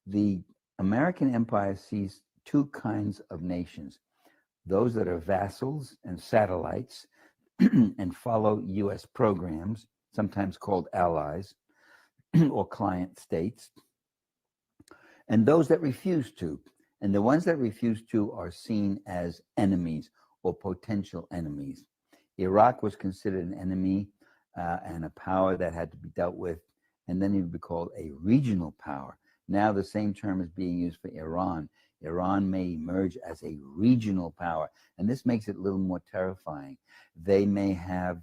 The American empire sees two kinds of nations: those that are vassals and satellites and follow US programs, sometimes called allies or client states, and those that refuse to. And the ones that refuse to are seen as enemies or potential enemies. Iraq was considered an enemy and a power that had to be dealt with, and then it would be called a regional power. Now the same term is being used for Iran. Iran may emerge as a regional power, and this makes it a little more terrifying. They may have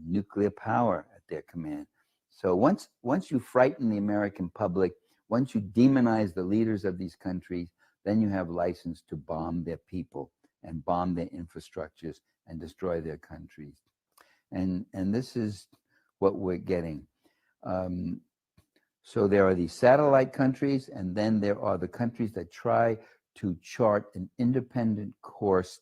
nuclear power at their command. So once you frighten the American public, once you demonize the leaders of these countries, then you have license to bomb their people and bomb their infrastructures and destroy their countries. And this is what we're getting. So there are these satellite countries, and then there are the countries that try to chart an independent course,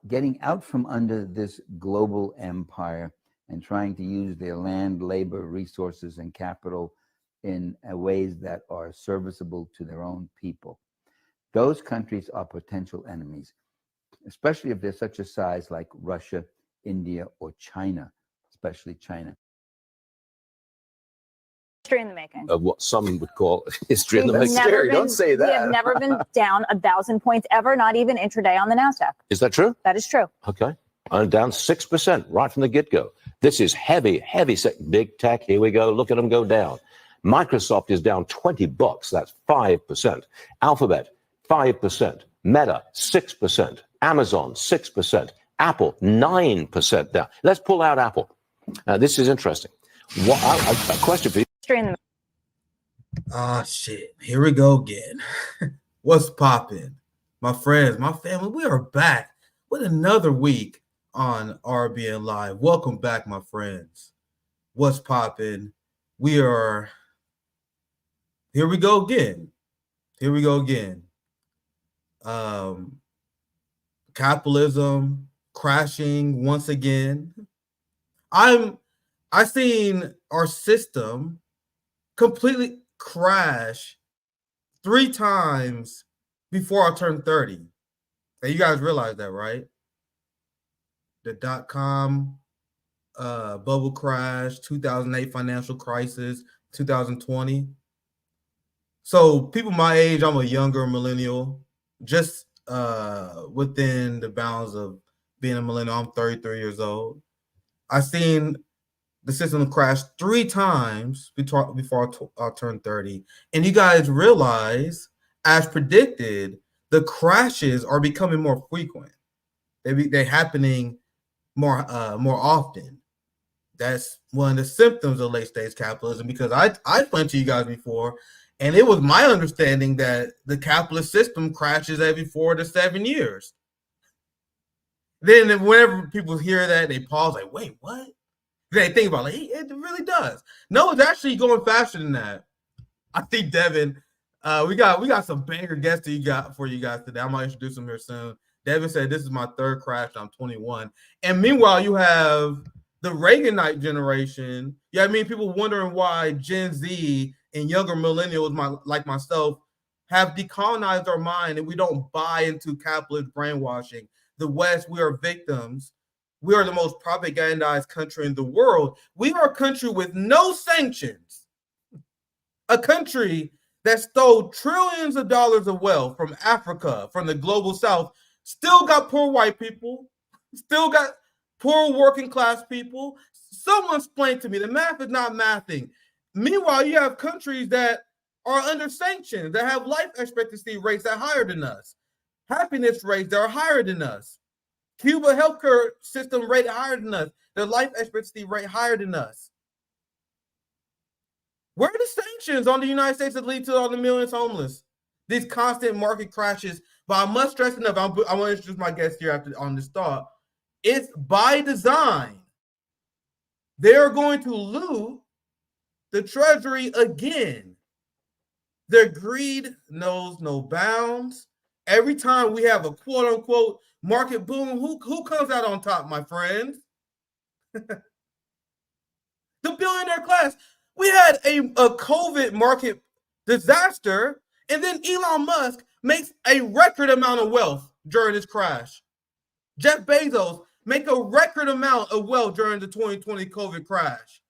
getting out from under this global empire and trying to use their land, labor, resources, and capital in ways that are serviceable to their own people. Those countries are potential enemies, especially if they're such a size like Russia, India, or China, especially China. History in the making. Of what some would call history in the making. Don't say that. We have never been down 1,000 points ever, not even intraday on the NASDAQ. Is that true? That is true. Okay. I'm down 6% right from the get-go. This is heavy big tech. Here we go. Look at them go down. Microsoft is down $20. That's 5%. Alphabet, 5%. Meta, 6%. Amazon, 6%. Apple, 9% down. Let's pull out Apple. This is interesting. A question for you. Shit. Here we go again. What's popping? My friends, my family, we are back with another week on RBN Live. Welcome back, my friends. What's popping? Here we go again. Capitalism crashing once again. I've seen our system completely crash 3 times before I turned 30. And you guys realize that, right? The dot-com bubble crash, 2008 financial crisis, 2020. So people my age, I'm a younger millennial, just within the bounds of being a millennial. I'm 33 years old. I've seen the system crash 3 times before I turned 30. And you guys realize, as predicted, the crashes are becoming more frequent. They're happening more often. That's one of the symptoms of late-stage capitalism, because I explained to you guys before, and it was my understanding that the capitalist system crashes every 4 to 7 years. Then whenever people hear that, they pause like, wait, what? They think about it really does. No, it's actually going faster than that. I think Devin, we got some banger guests for you guys today. I might introduce them here soon. Devin said this is my 3rd crash. I'm 21, and meanwhile you have the Reaganite generation. Yeah, I mean, people wondering why Gen Z and younger millennials, like myself, have decolonized our mind and we don't buy into capitalist brainwashing. The West, we are victims. We are the most propagandized country in the world. We are a country with no sanctions. A country that stole trillions of dollars of wealth from Africa, from the global South, still got poor white people, still got poor working class people. Someone explained to me, the math is not mathing. Meanwhile, you have countries that are under sanctions, that have life expectancy rates that are higher than us, happiness rates that are higher than us. Cuba healthcare system rate higher than us. Their life expectancy rate higher than us. Where are the sanctions on the United States that lead to all the millions homeless? These constant market crashes. But I must stress enough, I want to introduce my guest here on this thought. It's by design. They're going to loot the Treasury again. Their greed knows no bounds. Every time we have a quote-unquote market boom, who comes out on top, my friends? The billionaire class. We had a COVID market disaster, and then Elon Musk makes a record amount of wealth during this crash. Jeff Bezos make a record amount of wealth during the 2020 COVID crash.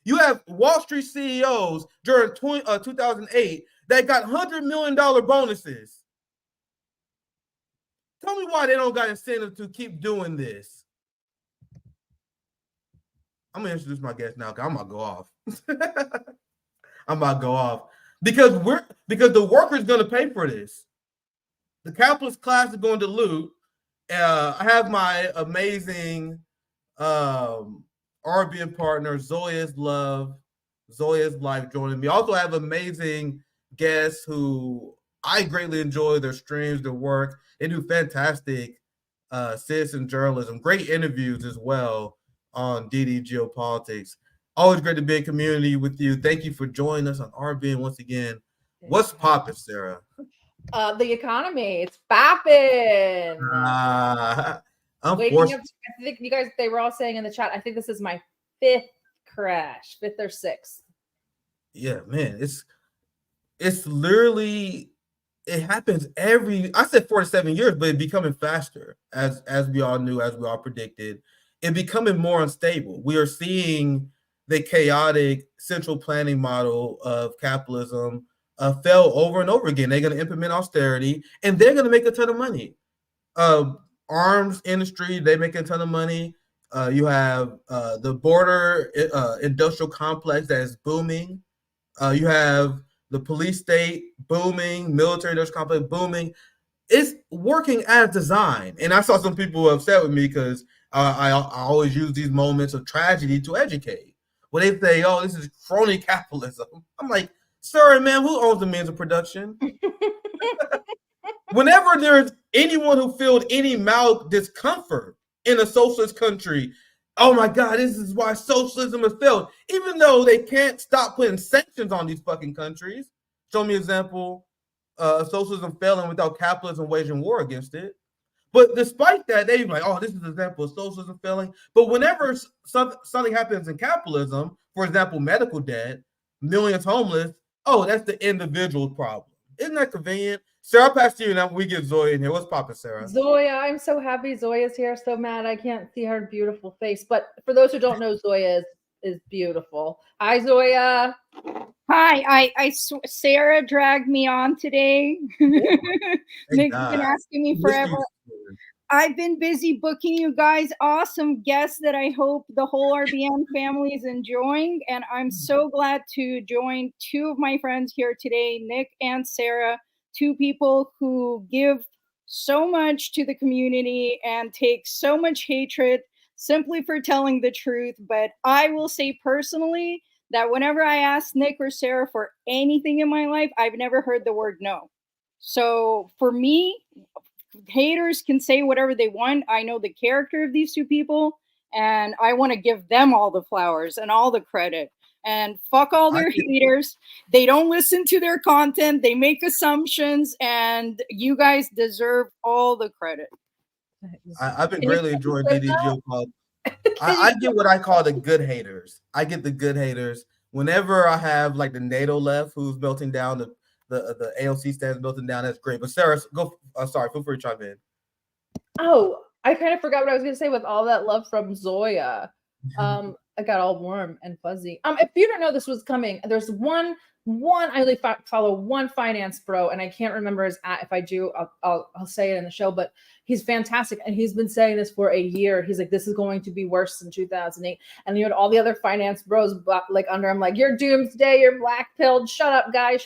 You have Wall Street CEOs during 2008 that got $100 million bonuses. Tell me why they don't got incentive to keep doing this. I'm gonna introduce my guest now because I'm gonna go off. I'm about to go off because the worker's gonna pay for this. The capitalist class is going to loot. I have my amazing RBN partner, Zoya's Life, joining me. I also have amazing guests who I greatly enjoy their streams, their work. They do fantastic citizen journalism, great interviews as well on DD Geopolitics. Always great to be in community with you. Thank you for joining us on RBN once again. What's poppin', Sarah? The economy, it's popping. Waking up, I think you guys, they were all saying in the chat, I think this is my 5th crash, 5th or 6th. Yeah, man, it's literally, it happens I said 4 to 7 years, but it's becoming faster as we all knew, as we all predicted. It becoming more unstable. We are seeing the chaotic central planning model of capitalism fail over and over again. They're going to implement austerity, and they're going to make a ton of money. Arms industry, they make a ton of money. You have the border industrial complex that is booming. You have the police state booming, military industrial complex booming. It's working as designed. And I saw some people upset with me because I always use these moments of tragedy to educate. When they say, oh, this is crony capitalism, I'm like, sorry, man, who owns the means of production? Whenever there's anyone who feels any mild discomfort in a socialist country, oh my God, this is why socialism has failed. Even though they can't stop putting sanctions on these fucking countries. Show me an example of socialism failing without capitalism waging war against it. But despite that, they're like, oh, this is an example of socialism failing. But whenever something happens in capitalism, for example, medical debt, millions homeless, oh, that's the individual problem. Isn't that convenient? Sarah, I'll pass to you now. We get Zoya in here. What's poppin', Sarah? Zoya, I'm so happy Zoya's here. So mad I can't see her beautiful face. But for those who don't know, Zoya is beautiful. Hi, Zoya. Hi, Sarah dragged me on today. Nick's been asking me forever. I've been busy booking you guys awesome guests that I hope the whole RBN family is enjoying. And I'm so glad to join 2 of my friends here today, Nick and Sarah, 2 people who give so much to the community and take so much hatred simply for telling the truth. But I will say personally that whenever I ask Nick or Sarah for anything in my life, I've never heard the word no. So for me, haters can say whatever they want. I know the character of these 2 people, and I want to give them all the flowers and all the credit. And fuck all their haters. They don't listen to their content. They make assumptions, and you guys deserve all the credit. I've been greatly enjoying DDGO Club. I get what I call the good haters. I get the good haters. Whenever I have like the NATO left who's melting down, the AOC stands melting down, that's great. But Sarah, go. Sorry, feel free to chime in. Oh, I kind of forgot what I was going to say with all that love from Zoya. I got all warm and fuzzy. If you don't know this was coming, there's one I really follow one finance bro, and I can't remember his @ if I do, I'll say it in the show, but he's fantastic. And he's been saying this for a year. He's like, this is going to be worse than 2008. And you had all the other finance bros like under him, like, you're doomsday, you're black pilled, shut up guy.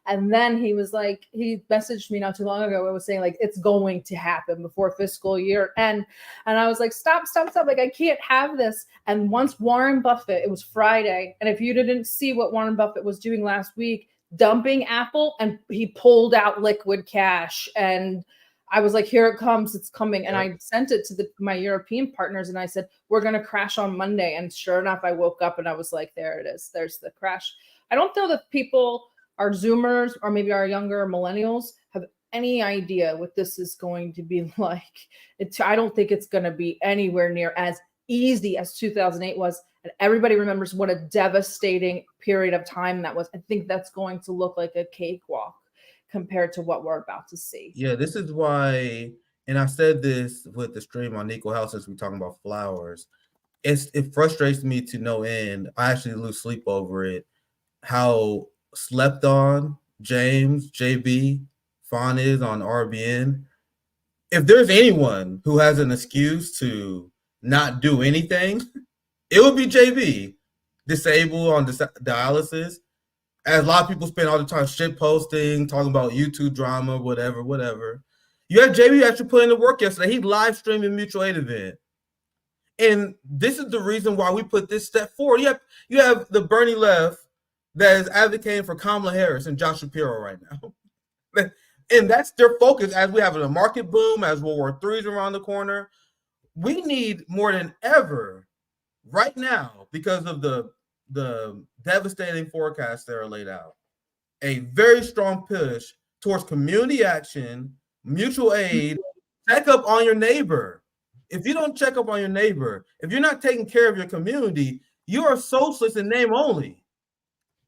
And then he was like, he messaged me not too long ago. It was saying like, it's going to happen before fiscal year end. And I was like, stop. Like, I can't have this. And once Warren Buffett, it was Friday. And if you didn't see what Warren Buffett was doing last week, dumping Apple, and he pulled out liquid cash, and I was like, here it comes, it's coming. And I sent it to my European partners, and I said, we're going to crash on Monday. And sure enough, I woke up and I was like, there it is. There's the crash. I don't know that people, our Zoomers or maybe our younger millennials, have any idea what this is going to be like. I don't think it's going to be anywhere near as easy as 2008 was. And everybody remembers what a devastating period of time that was. I think that's going to look like a cakewalk compared to what we're about to see. Yeah, this is why, and I said this with the stream on Equal Health since we're talking about flowers. It frustrates me to no end. I actually lose sleep over it. How slept on James JB Fawn is on RBN. If there's anyone who has an excuse to not do anything, it would be JB. Disabled on dialysis. As a lot of people spend all the time shit posting, talking about YouTube drama, whatever. You had JB actually put in the work yesterday. He live streamed a mutual aid event. And this is the reason why we put this step forward. You have the Bernie left that is advocating for Kamala Harris and Josh Shapiro right now. And that's their focus as we have a market boom, as World War III is around the corner. We need more than ever right now, because of the devastating forecasts that are laid out, a very strong push towards community action, mutual aid, check up on your neighbor. If you don't check up on your neighbor, if you're not taking care of your community, you're a socialist in name only.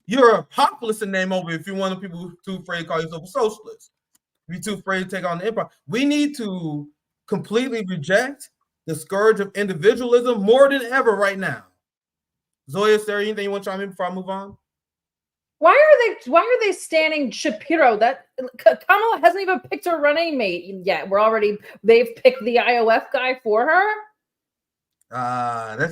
You're a populist in name only if you're one of the people who are too afraid to call yourself a socialist. If you're too afraid to take on the empire. We need to completely reject the scourge of individualism more than ever right now. Zoya, is there anything you want to chime in before I move on? Why are they standing Shapiro? That Kamala hasn't even picked her running mate yet. They've picked the IOF guy for her.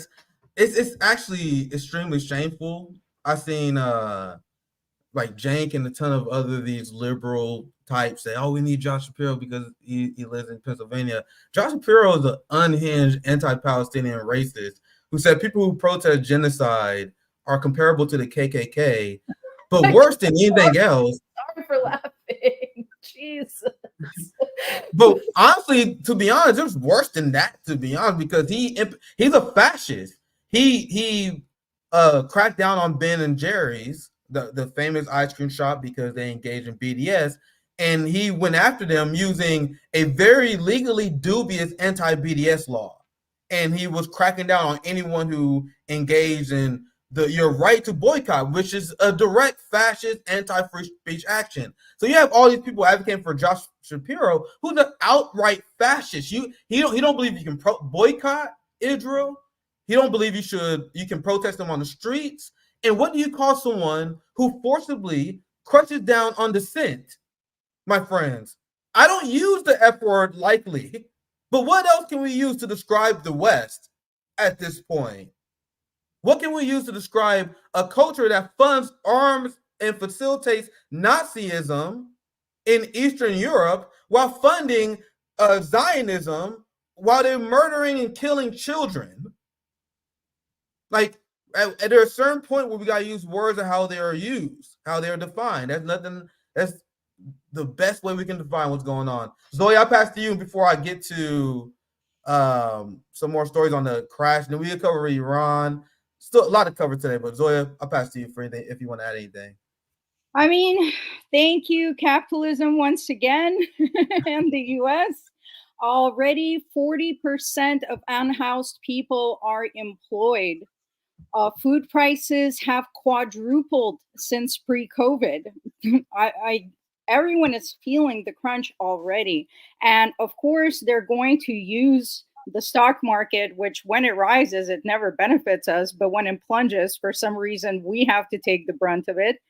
It's actually extremely shameful. I've seen like Jank and a ton of other these liberal types say, "Oh, we need Josh Shapiro because he lives in Pennsylvania." Josh Shapiro is an unhinged anti-Palestinian racist who said people who protest genocide are comparable to the KKK, but worse than anything else. Sorry for laughing. Jesus. But honestly, to be honest, it was worse than that, to be honest, because he's a fascist. He cracked down on Ben and Jerry's, the famous ice cream shop, because they engaged in BDS, and he went after them using a very legally dubious anti-BDS law. And he was cracking down on anyone who engaged in your right to boycott, which is a direct fascist anti-free speech action. So you have all these people advocating for Josh Shapiro, who's an outright fascist. He don't believe you can boycott Israel. He don't believe you can protest them on the streets. And what do you call someone who forcibly crushes down on dissent, my friends? I don't use the F word lightly, but what else can we use to describe the West at this point? What can we use to describe a culture that funds, arms, and facilitates Nazism in Eastern Europe while funding Zionism, while they're murdering and killing children? Like, at a certain point where we got to use words of how they are used, how they are defined. That's the best way we can define what's going on. Zoe, I'll pass to you before I get to some more stories on the crash. Then we'll cover Iran. Still a lot to cover today, but Zoya, I'll pass to you for anything if you want to add anything. I mean, thank you, capitalism, once again, and the US. Already 40% of unhoused people are employed. Food prices have quadrupled since pre-COVID. Everyone is feeling the crunch already. And of course, they're going to use the stock market, which when it rises, it never benefits us. But when it plunges, for some reason, we have to take the brunt of it.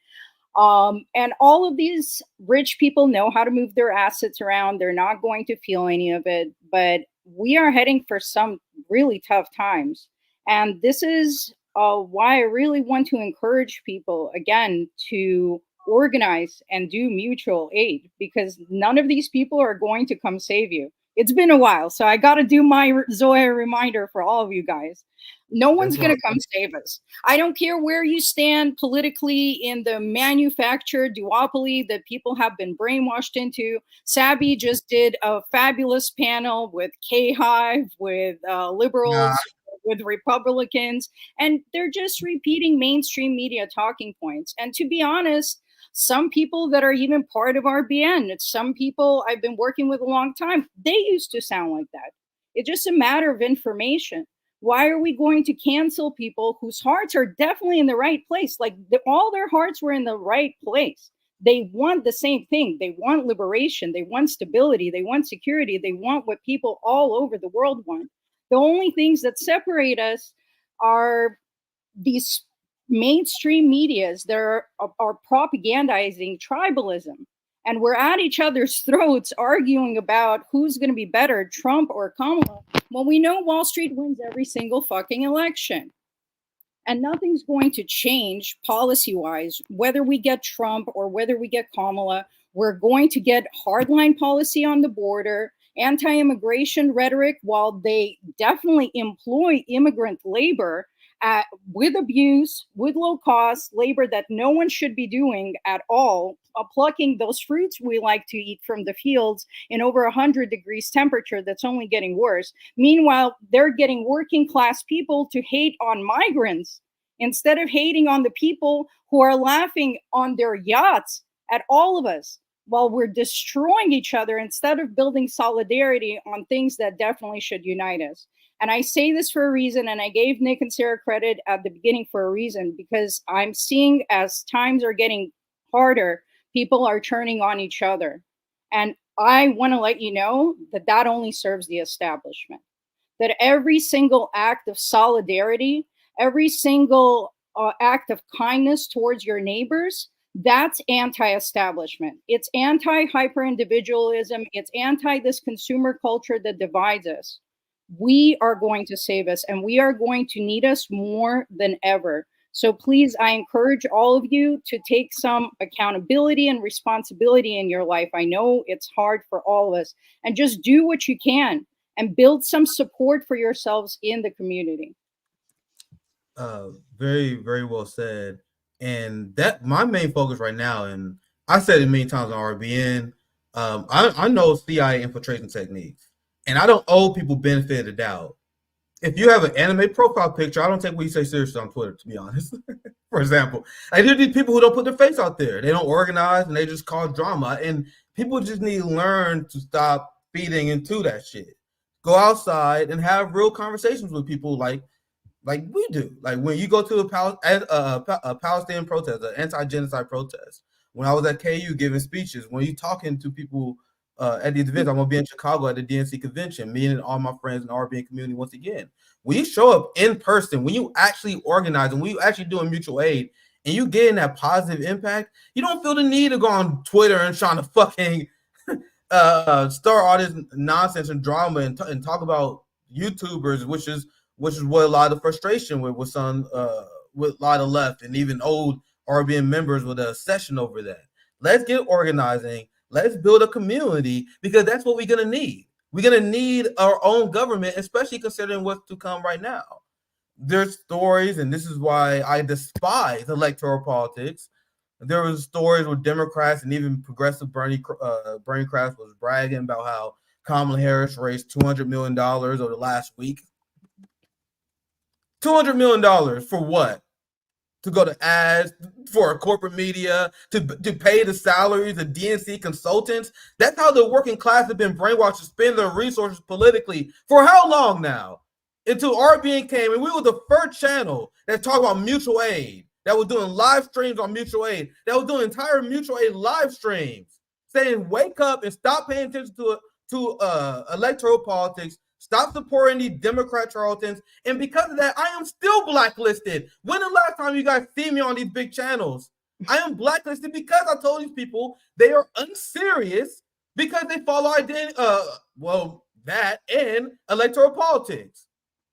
And all of these rich people know how to move their assets around. They're not going to feel any of it. But we are heading for some really tough times. And this is why I really want to encourage people, again, to organize and do mutual aid, because none of these people are going to come save you. It's been a while, so I got to do my Zoya reminder for all of you guys. No one's going to come save us. I don't care where you stand politically in the manufactured duopoly that people have been brainwashed into. Sabby just did a fabulous panel with K-Hive, with liberals, with Republicans, and they're just repeating mainstream media talking points. And to be honest, some people that are even part of RBN, some people I've been working with a long time, they used to sound like that. It's just a matter of information. Why are we going to cancel people whose hearts are definitely in the right place? Like all their hearts were in the right place. They want the same thing. They want liberation. They want stability. They want security. They want what people all over the world want. The only things that separate us are these mainstream medias that are propagandizing tribalism. And we're at each other's throats arguing about who's going to be better, Trump or Kamala, when we know Wall Street wins every single fucking election. And nothing's going to change policy-wise, whether we get Trump or whether we get Kamala. We're going to get hardline policy on the border, anti-immigration rhetoric, while they definitely employ immigrant labor with abuse, with low-cost labor that no one should be doing at all, plucking those fruits we like to eat from the fields in over 100 degrees temperature that's only getting worse. Meanwhile, they're getting working-class people to hate on migrants instead of hating on the people who are laughing on their yachts at all of us while we're destroying each other instead of building solidarity on things that definitely should unite us. And I say this for a reason, and I gave Nick and Sarah credit at the beginning for a reason, because I'm seeing as times are getting harder, people are turning on each other. And I want to let you know that that only serves the establishment. That every single act of solidarity, every single act of kindness towards your neighbors, that's anti-establishment. It's anti-hyper-individualism. It's anti this consumer culture that divides us. We are going to save us, and we are going to need us more than ever. So please, I encourage all of you to take some accountability and responsibility in your life. I know it's hard for all of us, and just do what you can and build some support for yourselves in the community. Very, very well said. And that my main focus right now, and I said it many times on RBN, I know CIA infiltration techniques, and I don't owe people benefit of the doubt. If you have an anime profile picture, I don't take what you say seriously on Twitter, to be honest. For example, like there are these people who don't put their face out there. They don't organize, and they just cause drama. And people just need to learn to stop feeding into that shit. Go outside and have real conversations with people like we do. Like when you go to a Palestinian protest, an anti-genocide protest. When I was at KU giving speeches, when you talking to people at these events, I'm gonna be in Chicago at the DNC convention, me and all my friends in the RBN community once again. When you show up in person, when you actually organize, and when you actually doing mutual aid, and you getting that positive impact, you don't feel the need to go on Twitter and trying to fucking start all this nonsense and drama and talk about YouTubers, which is what a lot of the frustration with some with a lot of left and even old RBN members with a session over that. Let's get organizing. Let's build a community, because that's what we're gonna need. We're gonna need our own government, especially considering what's to come right now. There's stories, and this is why I despise electoral politics. There was stories with Democrats and even progressive Bernie Krafts was bragging about how Kamala Harris raised $200 million over the last week. $200 million for what? To go to ads, for a corporate media, to pay the salaries of DNC consultants. That's how the working class have been brainwashed to spend their resources politically for how long now? Until RBN came, and we were the first channel that talked about mutual aid, that was doing live streams on mutual aid, that was doing entire mutual aid live streams, saying wake up and stop paying attention to electoral politics. Stop supporting these Democrat charlatans. And because of that, I am still blacklisted. When the last time you guys see me on these big channels? I am blacklisted because I told these people they are unserious because they follow that and electoral politics.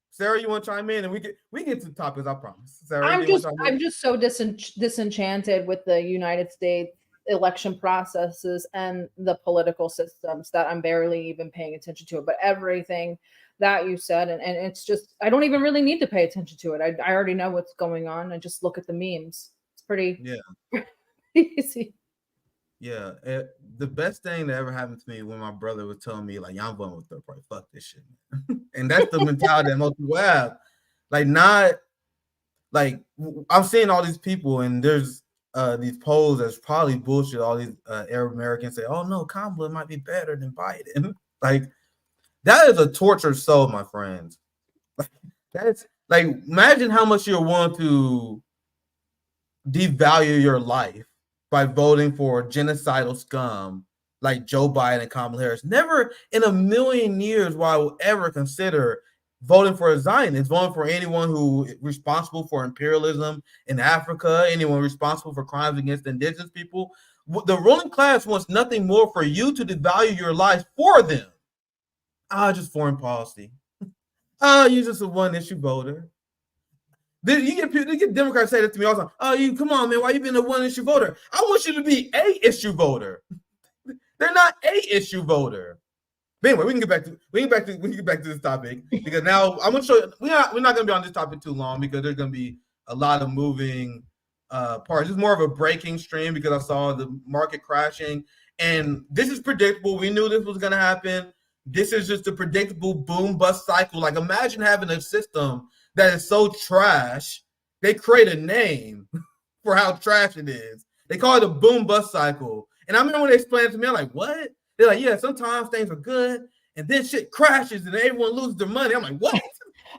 Sarah, you want to chime in? And we get to the topics, I promise. Sarah, I'm just so disenchanted with the United States election processes and the political systems that I'm barely even paying attention to it. But everything that you said, and it's just, I don't even really need to pay attention to it. I already know what's going on. I just look at the memes. It's pretty easy. Yeah, the best thing that ever happened to me when my brother was telling me, like, I'm voting with third party, fuck this shit, man. And that's the mentality that most people have. Like, not like I'm seeing all these people, and there's these polls that's probably bullshit. All these Arab Americans say, "Oh no, Kamala might be better than Biden." Like, that is a tortured soul, my friends. That's like, imagine how much you're willing to devalue your life by voting for genocidal scum like Joe Biden and Kamala Harris. Never in a million years will I will ever consider voting for a Zionist, voting for anyone who is responsible for imperialism in Africa, anyone responsible for crimes against indigenous people. The ruling class wants nothing more for you to devalue your life for them. Just foreign policy. You're just a one-issue voter. You get Democrats say that to me all the time. Oh, you come on, man. Why you being a one-issue voter? I want you to be a issue voter. They're not a issue voter. But anyway, we can get back to this topic because now I'm gonna show you. We're not gonna be on this topic too long because there's gonna be a lot of moving parts. It's more of a breaking stream because I saw the market crashing, and this is predictable. We knew this was gonna happen. This is just a predictable boom bust cycle. Like, imagine having a system that is so trash, they create a name for how trash it is. They call it a boom bust cycle. And I remember when they explained it to me, I'm like, what? They're like, yeah, sometimes things are good, and then shit crashes and everyone loses their money. I'm like, what?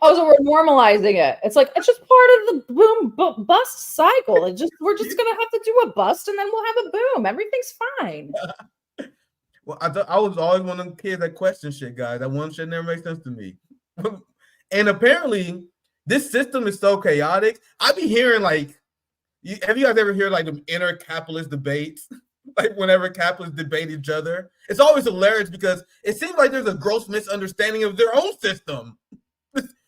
Oh, so we're normalizing it. It's like, it's just part of the boom bust cycle. We're just gonna have to do a bust and then we'll have a boom. Everything's fine. Well, I was always one of them kids that question shit, guys. That one shit never makes sense to me. And apparently, this system is so chaotic. I be hearing like, have you guys ever heard like the inner capitalist debates? Like whenever capitalists debate each other, it's always hilarious because it seems like there's a gross misunderstanding of their own system.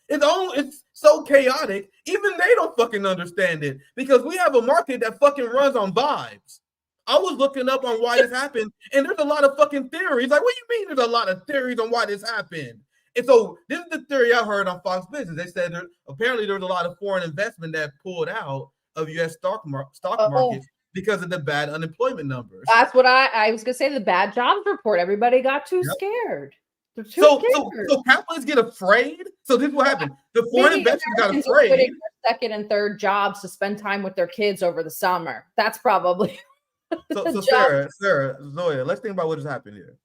It's so chaotic. Even they don't fucking understand it because we have a market that fucking runs on vibes. I was looking up on why this happened, and there's a lot of fucking theories. Like, what do you mean there's a lot of theories on why this happened? And so this is the theory I heard on Fox Business. They said apparently there was a lot of foreign investment that pulled out of U.S. stock markets because of the bad unemployment numbers. That's what I was gonna say. The bad jobs report. Everybody got too scared. They're too scared. So capitalists get afraid. So this is what happened. The foreign investors got afraid. Second and third jobs to spend time with their kids over the summer. That's probably. So Sarah, Zoya, let's think about what has happened here.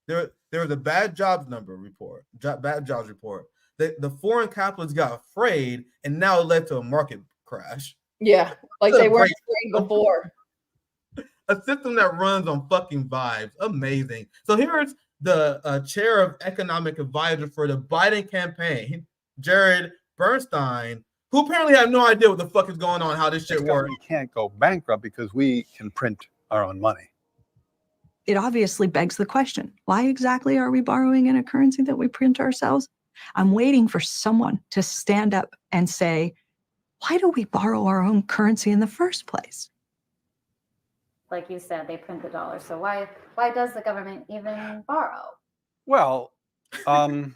There was a bad jobs report. The foreign capitalists got afraid, and now it led to a market crash. Yeah, like they weren't afraid before. A system that runs on fucking vibes. Amazing. So here's the chair of economic advisor for the Biden campaign, Jared Bernstein, who apparently have no idea what the fuck is going on, how this shit works. We can't go bankrupt because we can print our own money. It obviously begs the question, why exactly are we borrowing in a currency that we print ourselves? I'm waiting for someone to stand up and say, why do we borrow our own currency in the first place? Like you said, they print the dollar. So why does the government even borrow? Well, bro,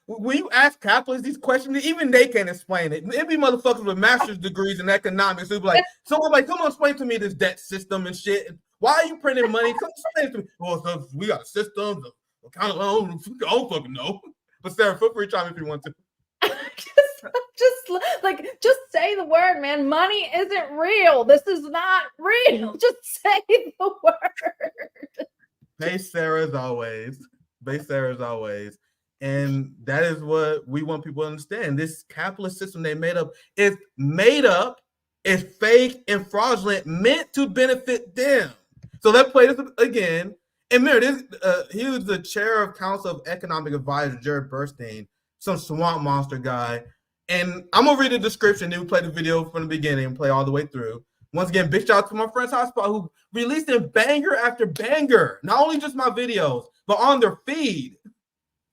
when you ask capitalists these questions, even they can't explain it. It be motherfuckers with master's degrees in economics who be like, someone like, come on, explain to me this debt system and shit. Why are you printing money? Come explain to me. Well, so we got a system. I don't fucking know. But Sarah, feel free to chime if you want to. Just say the word, man. Money isn't real. This is not real. Just say the word. Base Sarah as always. And that is what we want people to understand. This capitalist system they made up, is fake and fraudulent, meant to benefit them. So let's play this again. And remember, he was the chair of Council of Economic Advisor, Jared Bernstein, some swamp monster guy. And I'm going to read the description, then we play the video from the beginning and play all the way through. Once again, big shout out to my friends Hotspot who released them banger after banger. Not only just my videos, but on their feed.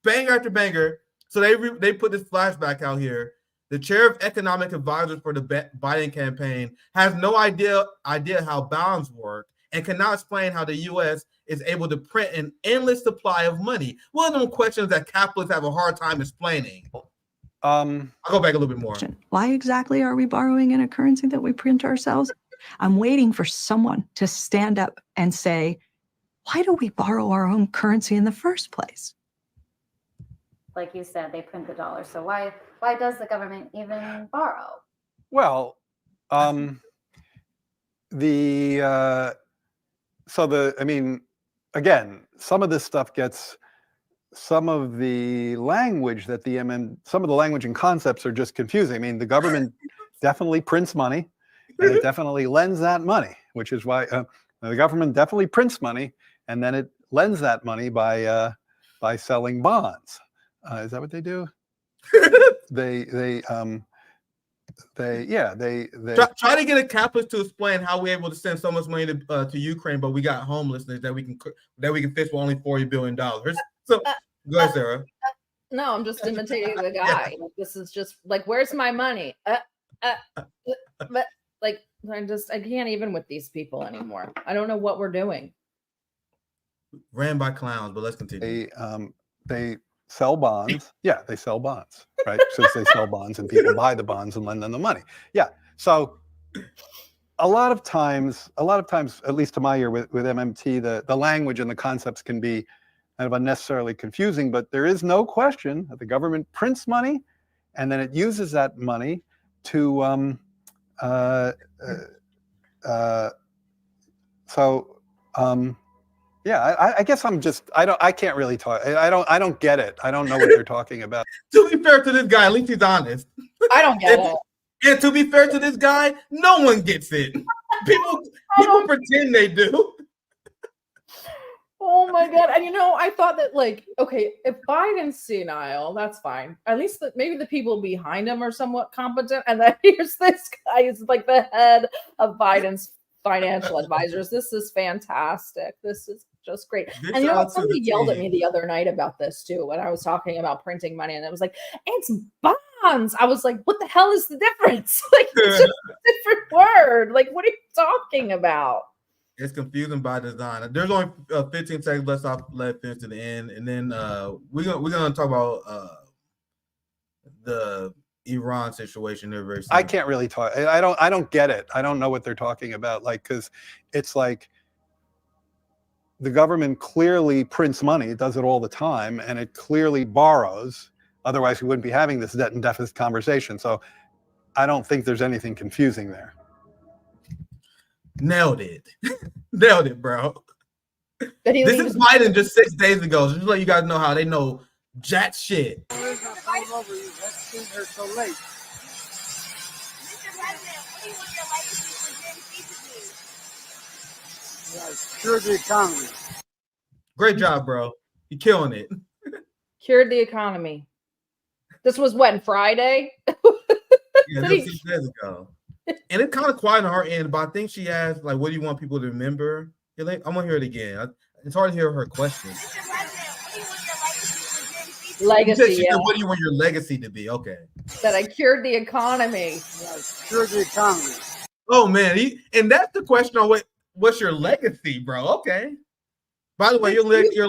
Banger after banger. So they put this flashback out here. The chair of economic advisors for the Biden campaign has no idea how bonds work and cannot explain how the U.S. is able to print an endless supply of money. One of them questions that capitalists have a hard time explaining. I'll go back a little bit more. Why exactly are we borrowing in a currency that we print ourselves? I'm waiting for someone to stand up and say, why do we borrow our own currency in the first place? Like you said, they print the dollar. So why does the government even borrow? Well, again, some of this stuff gets some of the language that some of the language and concepts are just confusing. I mean, the government definitely prints money, and it definitely lends that money, which is why the government definitely prints money, and then it lends that money by selling bonds. Is that what they do? They try to get a capitalist to explain how we're able to send so much money to Ukraine, but we got homelessness that we can fix with only $40 billion. So go ahead, Sarah. No, I'm just imitating the guy. Like, this is just like, where's my money? But like, I can't even with these people anymore. I don't know what we're doing. Ran by clowns, but let's continue. They sell bonds. Yeah, they sell bonds, right? Since they sell bonds and people buy the bonds and lend them the money. Yeah. So a lot of times, at least to my ear with MMT, the language and the concepts can be kind of unnecessarily confusing, but there is no question that the government prints money and then it uses that money to yeah, I guess I can't really talk. I don't get it. I don't know what they're talking about. To be fair to this guy, at least he's honest. I don't get it. And to be fair to this guy, no one gets it. People pretend they do. Oh my God. And I thought that, like, okay, if Biden's senile, that's fine. At least maybe the people behind him are somewhat competent. And then here's this guy who's like the head of Biden's financial advisors. This is fantastic. This is just great. And somebody yelled at me the other night about this too, when I was talking about printing money, and it was like, it's bonds. I was like, what the hell is the difference? Like, it's just a different word. Like, what are you talking about? It's confusing by design. There's only 15 seconds left to the end, and then we're gonna talk about the Iran situation. There very soon. I can't really talk. I don't get it. I don't know what they're talking about. Like, because it's like the government clearly prints money. It does it all the time, and it clearly borrows. Otherwise, we wouldn't be having this debt and deficit conversation. So, I don't think there's anything confusing there. Nailed it. Nailed it, bro. This is Biden just 6 days ago. Just to let you guys know how they know jack shit. So late. Mr. President, what do you want your legacy for Gen Z to be? Cure the economy. Great job, bro. You're killing it. Cured the economy. This was when, Friday? Yeah, this was 6 days ago. And it's kind of quiet on her end, but I think she asked, like, what do you want people to remember? I'm going to hear it again. It's hard to hear her question. Mr. President, what do you want your legacy to be? Legacy, She said, what do you want your legacy to be? Okay. That I cured the economy. Cure the economy. Oh, man. And that's the question on what's your legacy, bro? Okay. By the way, your legacy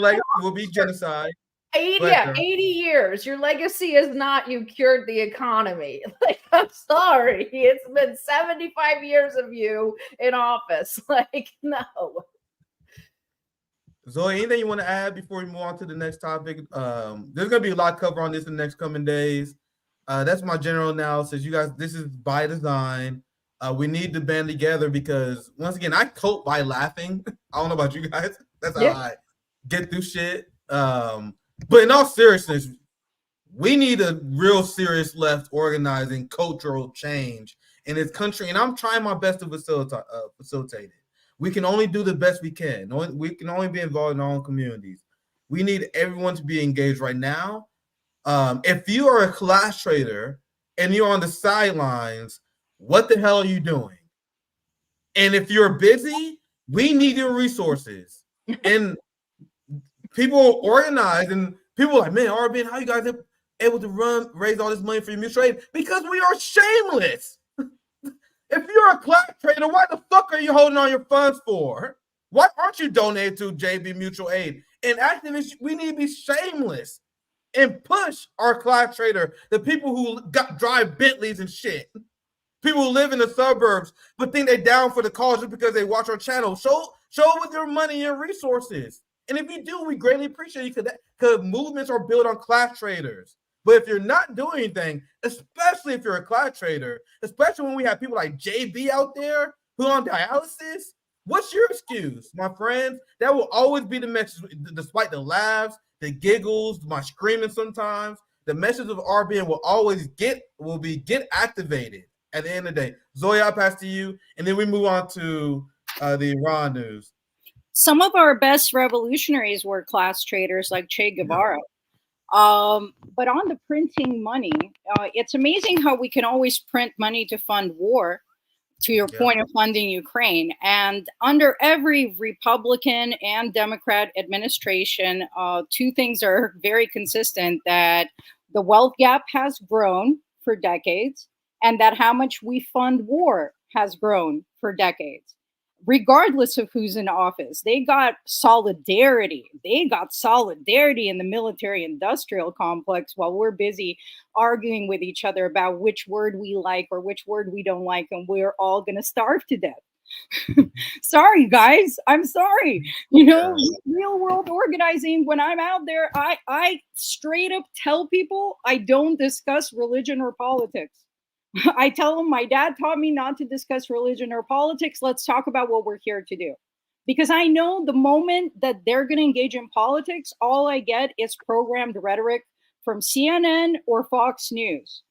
will be genocide. 80 years. Your legacy is not you cured the economy. Like, I'm sorry. It's been 75 years of you in office. Like, no. Zoe, anything you want to add before we move on to the next topic? There's going to be a lot of cover on this in the next coming days. That's my general analysis. You guys, this is by design. We need to band together because, once again, I cope by laughing. I don't know about you guys. That's how I get through shit. But in all seriousness, we need a real serious left organizing cultural change in this country, and I'm trying my best to facilitate it. We can only do the best we can. We can only be involved in our own communities. We need everyone to be engaged right now. If you are a class trader and you're on the sidelines, what the hell are you doing? And if you're busy, we need your resources. And people organize, and people are like, man, RBN, how you guys are able to raise all this money for your mutual aid? Because we are shameless. If you're a class trader, why the fuck are you holding on your funds for? Why aren't you donating to JB Mutual Aid? And activists, we need to be shameless and push our class trader, the people who drive Bentleys and shit. People who live in the suburbs but think they're down for the cause just because they watch our channel. Show with your money and resources. And if you do, we greatly appreciate you because movements are built on class traders. But if you're not doing anything, especially if you're a class trader, especially when we have people like JB out there who are on dialysis, what's your excuse, my friends? That will always be the message, despite the laughs, the giggles, my screaming sometimes, the message of RBN will be get activated at the end of the day. Zoya, I'll pass to you, and then we move on to the Iran news. Some of our best revolutionaries were class traders like Che Guevara. But on the printing money, it's amazing how we can always print money to fund war, to your point of funding Ukraine. And under every Republican and Democrat administration, two things are very consistent, that the wealth gap has grown for decades, and that how much we fund war has grown for decades. Regardless of who's in office, they got solidarity. They got solidarity in the military industrial complex while we're busy arguing with each other about which word we like or which word we don't like, and we're all going to starve to death. Sorry, guys. I'm sorry. You know, real world organizing, when I'm out there, I straight up tell people I don't discuss religion or politics. I tell them my dad taught me not to discuss religion or politics. Let's talk about what we're here to do. Because I know the moment that they're going to engage in politics, all I get is programmed rhetoric from CNN or Fox News.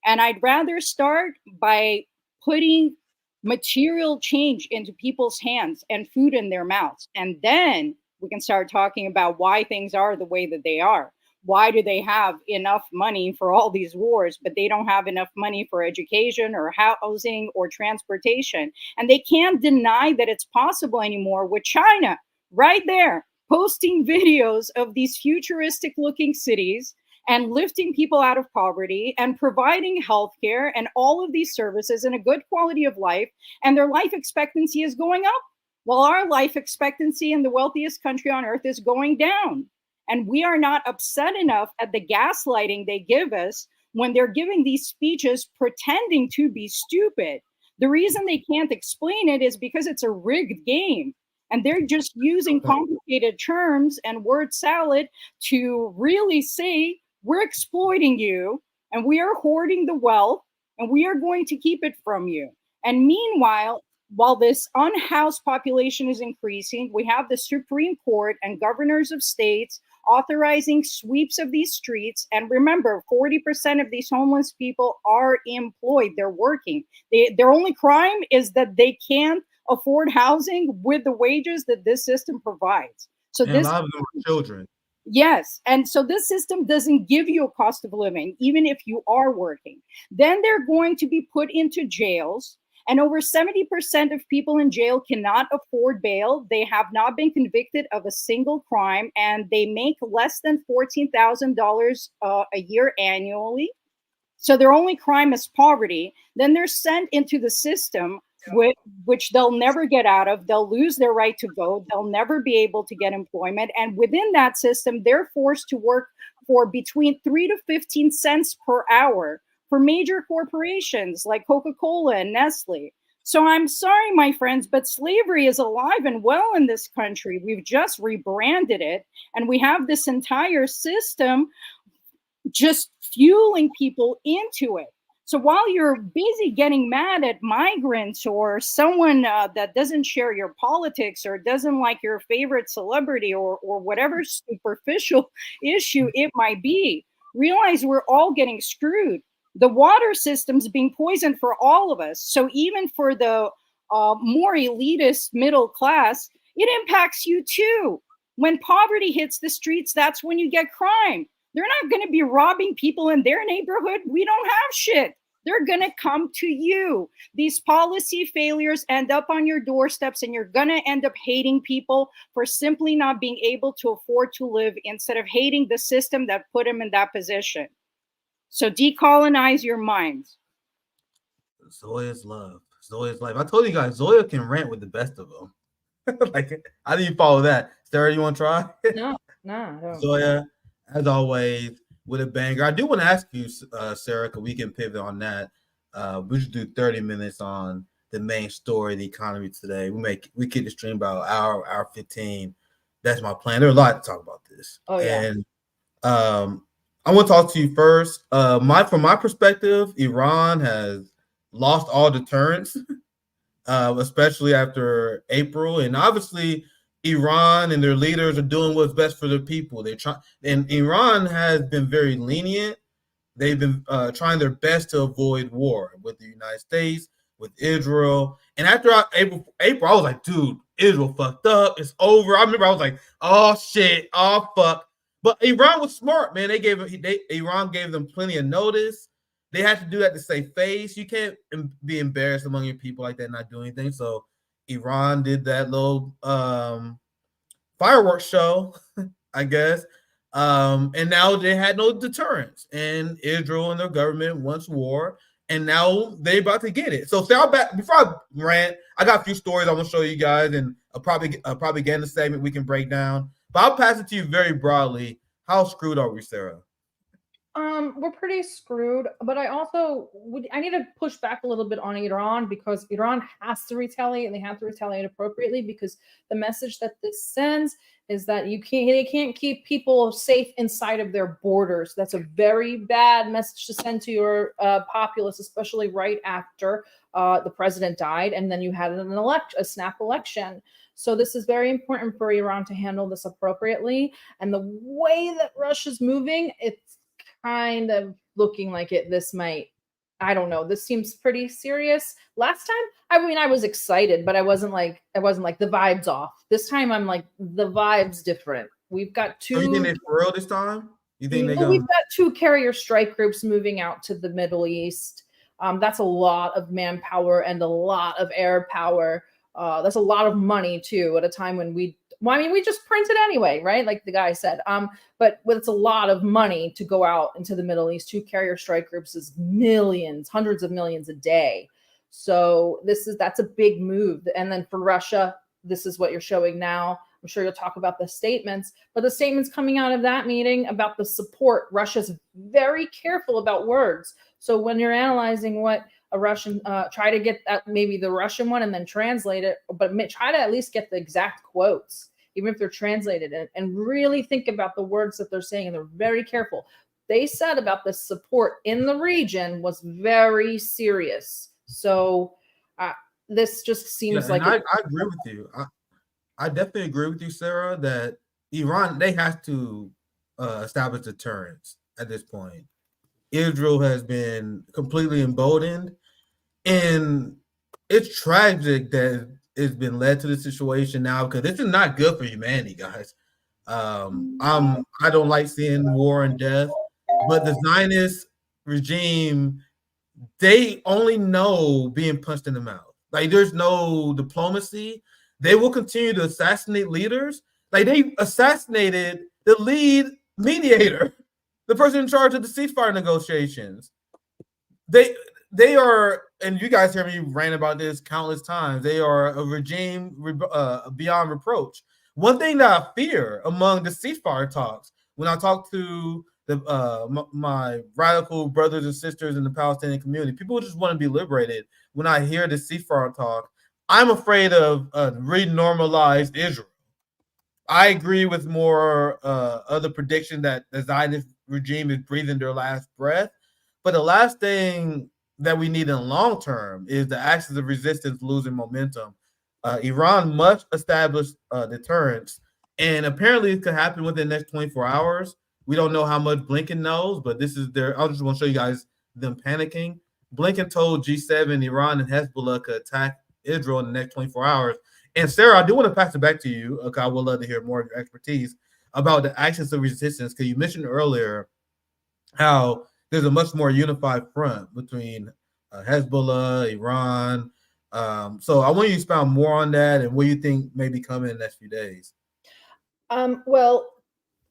And I'd rather start by putting material change into people's hands and food in their mouths. And then we can start talking about why things are the way that they are. Why do they have enough money for all these wars, but they don't have enough money for education or housing or transportation? And they can't deny that it's possible anymore with China right there, posting videos of these futuristic looking cities and lifting people out of poverty and providing healthcare and all of these services and a good quality of life. And their life expectancy is going up, while our life expectancy in the wealthiest country on earth is going down. And we are not upset enough at the gaslighting they give us when they're giving these speeches pretending to be stupid. The reason they can't explain it is because it's a rigged game. And they're just using complicated terms and word salad to really say, we're exploiting you and we are hoarding the wealth and we are going to keep it from you. And meanwhile, while this unhoused population is increasing, we have the Supreme Court and governors of states authorizing sweeps of these streets. And remember, 40% of these homeless people are employed. They're working. Their only crime is that they can't afford housing with the wages that this system provides. So and this, a lot of them are children. Yes. And so this system doesn't give you a cost of living, even if you are working. Then they're going to be put into jails. And over 70% of people in jail cannot afford bail. They have not been convicted of a single crime, and they make less than $14,000 a year annually. So their only crime is poverty. Then they're sent into the system, which they'll never get out of. They'll lose their right to vote. They'll never be able to get employment. And within that system, they're forced to work for between 3 to 15 cents per hour for major corporations like Coca-Cola and Nestle. So I'm sorry, my friends, but slavery is alive and well in this country. We've just rebranded it, and we have this entire system just fueling people into it. So while you're busy getting mad at migrants or someone that doesn't share your politics or doesn't like your favorite celebrity or whatever superficial issue it might be, realize we're all getting screwed. The water system's being poisoned for all of us. So even for the more elitist middle class, it impacts you too. When poverty hits the streets, that's when you get crime. They're not going to be robbing people in their neighborhood. We don't have shit. They're going to come to you. These policy failures end up on your doorsteps, and you're going to end up hating people for simply not being able to afford to live instead of hating the system that put them in that position. So decolonize your minds. Zoya's love. Zoya's life. I told you guys, Zoya can rant with the best of them. Like, I didn't follow that. Sarah, you want to try? No, I don't. Zoya, as always, with a banger. I do want to ask you, Sarah, because we can pivot on that. We should do 30 minutes on the main story, the economy today. We keep the stream about hour 15. That's my plan. There's a lot to talk about this. Oh, yeah. And I want to talk to you first. From my perspective, Iran has lost all deterrence, especially after April. And obviously, Iran and their leaders are doing what's best for their people. They try, and Iran has been very lenient. They've been trying their best to avoid war with the United States, with Israel. And after April, I was like, dude, Israel fucked up. It's over. I remember I was like, oh shit, oh fuck. But Iran was smart, man. Iran gave them plenty of notice. They had to do that to save face. You can't be embarrassed among your people like that, not doing anything. So Iran did that little fireworks show, I guess. And now they had no deterrence, and Israel and their government wants war, and now they about to get it. So before I rant, I got a few stories I want to show you guys, and a propaganda segment we can break down. But I'll pass it to you very broadly. How screwed are we, Sarah? We're pretty screwed, but I need to push back a little bit on Iran, because Iran has to retaliate, and they have to retaliate appropriately, because the message that this sends is that they can't keep people safe inside of their borders. That's a very bad message to send to your populace, especially right after the president died, and then you had a snap election. So this is very important for Iran to handle this appropriately. And the way that Russia's moving, it's kind of looking like I don't know. This seems pretty serious. Last time, I was excited, but I wasn't like the vibe's off. This time I'm like, the vibe's different. We've got two. So you think they're for real this time? You think we've got two carrier strike groups moving out to the Middle East. That's a lot of manpower and a lot of air power. That's a lot of money too, at a time when we just print it anyway, right? Like the guy said. But it's a lot of money to go out into the Middle East. Two carrier strike groups is millions, hundreds of millions a day. So that's a big move. And then for Russia, this is what you're showing now. I'm sure you'll talk about the statements, but the statements coming out of that meeting about the support, Russia's very careful about words. So when you're analyzing what a Russian, try to get maybe the Russian one and then translate it, but try to at least get the exact quotes, even if they're translated, and really think about the words that they're saying. And they're very careful. They said about the support in the region was very serious. So this just seems like I agree with you. I definitely agree with you, Sarah, that Iran, they have to establish deterrence at this point. Israel has been completely emboldened, and it's tragic that it's been led to this situation now, because this is not good for humanity, guys. I don't like seeing war and death, but the Zionist regime, they only know being punched in the mouth. Like, there's no diplomacy. They will continue to assassinate leaders. Like, they assassinated the lead mediator, the person in charge of the ceasefire negotiations. They are, and you guys hear me rant about this countless times, they are a regime beyond reproach. One thing that I fear among the ceasefire talks, when I talk to my radical brothers and sisters in the Palestinian community, people just want to be liberated. When I hear the ceasefire talk, I'm afraid of renormalized Israel. I agree with more other prediction that the Zionist regime is breathing their last breath. But the last thing that we need in the long term is the axis of resistance losing momentum. Iran must establish deterrence, and apparently it could happen within the next 24 hours. We don't know how much Blinken knows, but this is I just want to show you guys them panicking. Blinken told G7 Iran and Hezbollah could attack Israel in the next 24 hours. And Sarah, I do want to pass it back to you. Okay, I would love to hear more of your expertise about the axis of resistance, because you mentioned earlier how there's a much more unified front between Hezbollah, Iran. So I want you to expound more on that and what you think may be coming in the next few days. Well,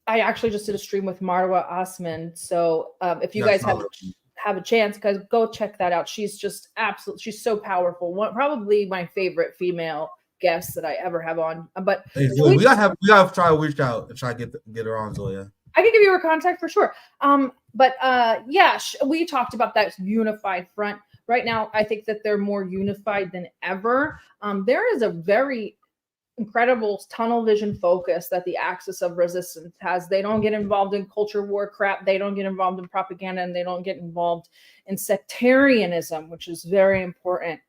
I actually just did a stream with Marwa Osman. So if you guys have a chance, guys, go check that out. She's just she's so powerful. Probably my favorite female guest that I ever have on. But hey, Zoe, we gotta try to reach out and try to get her on, Zoya. I can give you her contact for sure. But yeah, we talked about that unified front. Right now, I think that they're more unified than ever. There is a very incredible tunnel vision focus that the axis of resistance has. They don't get involved in culture war crap. They don't get involved in propaganda, and they don't get involved in sectarianism, which is very important.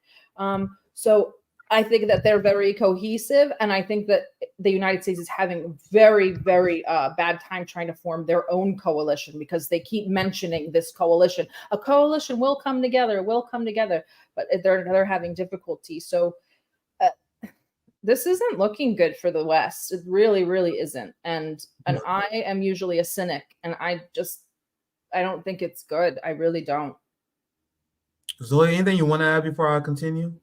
So I think that they're very cohesive, and I think that the United States is having a very, very bad time trying to form their own coalition because they keep mentioning this coalition. A coalition will come together, but they're having difficulty. So this isn't looking good for the West. It really, really isn't. And I am usually a cynic, and I don't think it's good. I really don't. Zoe, anything you want to add before I continue?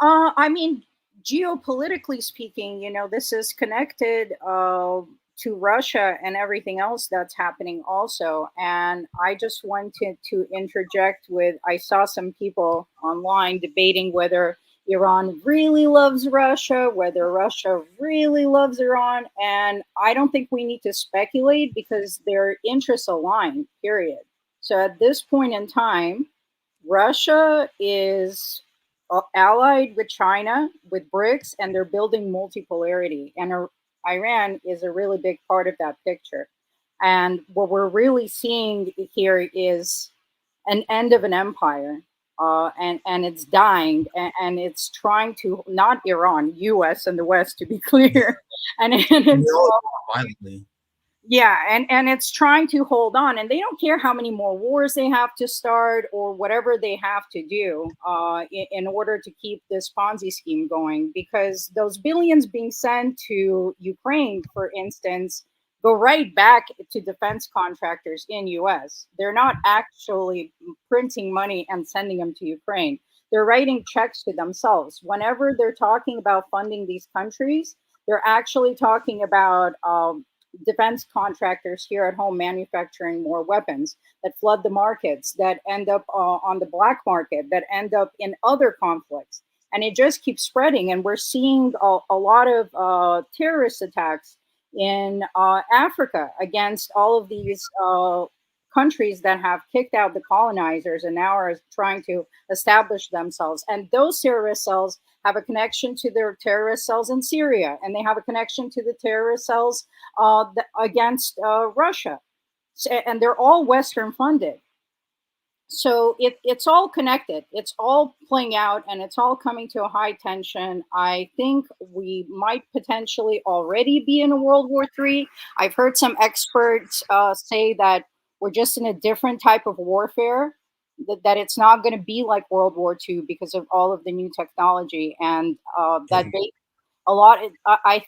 I mean, geopolitically speaking, this is connected to Russia and everything else that's happening also. And I just wanted to interject with, I saw some people online debating whether Iran really loves Russia, whether Russia really loves Iran. And I don't think we need to speculate because their interests align, period. So at this point in time, Russia is allied with China, with BRICS, and they're building multipolarity. And Iran is a really big part of that picture. And what we're really seeing here is an end of an empire. And it's dying, and it's trying to, not Iran, US and the West, to be clear. and it's violently. Yeah, and it's trying to hold on, and they don't care how many more wars they have to start or whatever they have to do in order to keep this Ponzi scheme going, because those billions being sent to Ukraine, for instance, go right back to defense contractors in US. They're not actually printing money and sending them to Ukraine. They're writing checks to themselves. Whenever they're talking about funding these countries, they're actually talking about defense contractors here at home manufacturing more weapons that flood the markets, that end up on the black market, that end up in other conflicts. And it just keeps spreading. And we're seeing a lot of terrorist attacks in Africa against all of these countries that have kicked out the colonizers and now are trying to establish themselves. And those terrorist cells have a connection to their terrorist cells in Syria, and they have a connection to the terrorist cells against Russia. And they're all Western funded. So it's all connected. It's all playing out, and it's all coming to a high tension. I think we might potentially already be in a World War III. I've heard some experts say that we're just in a different type of warfare, that it's not going to be like World War II because of all of the new technology. And I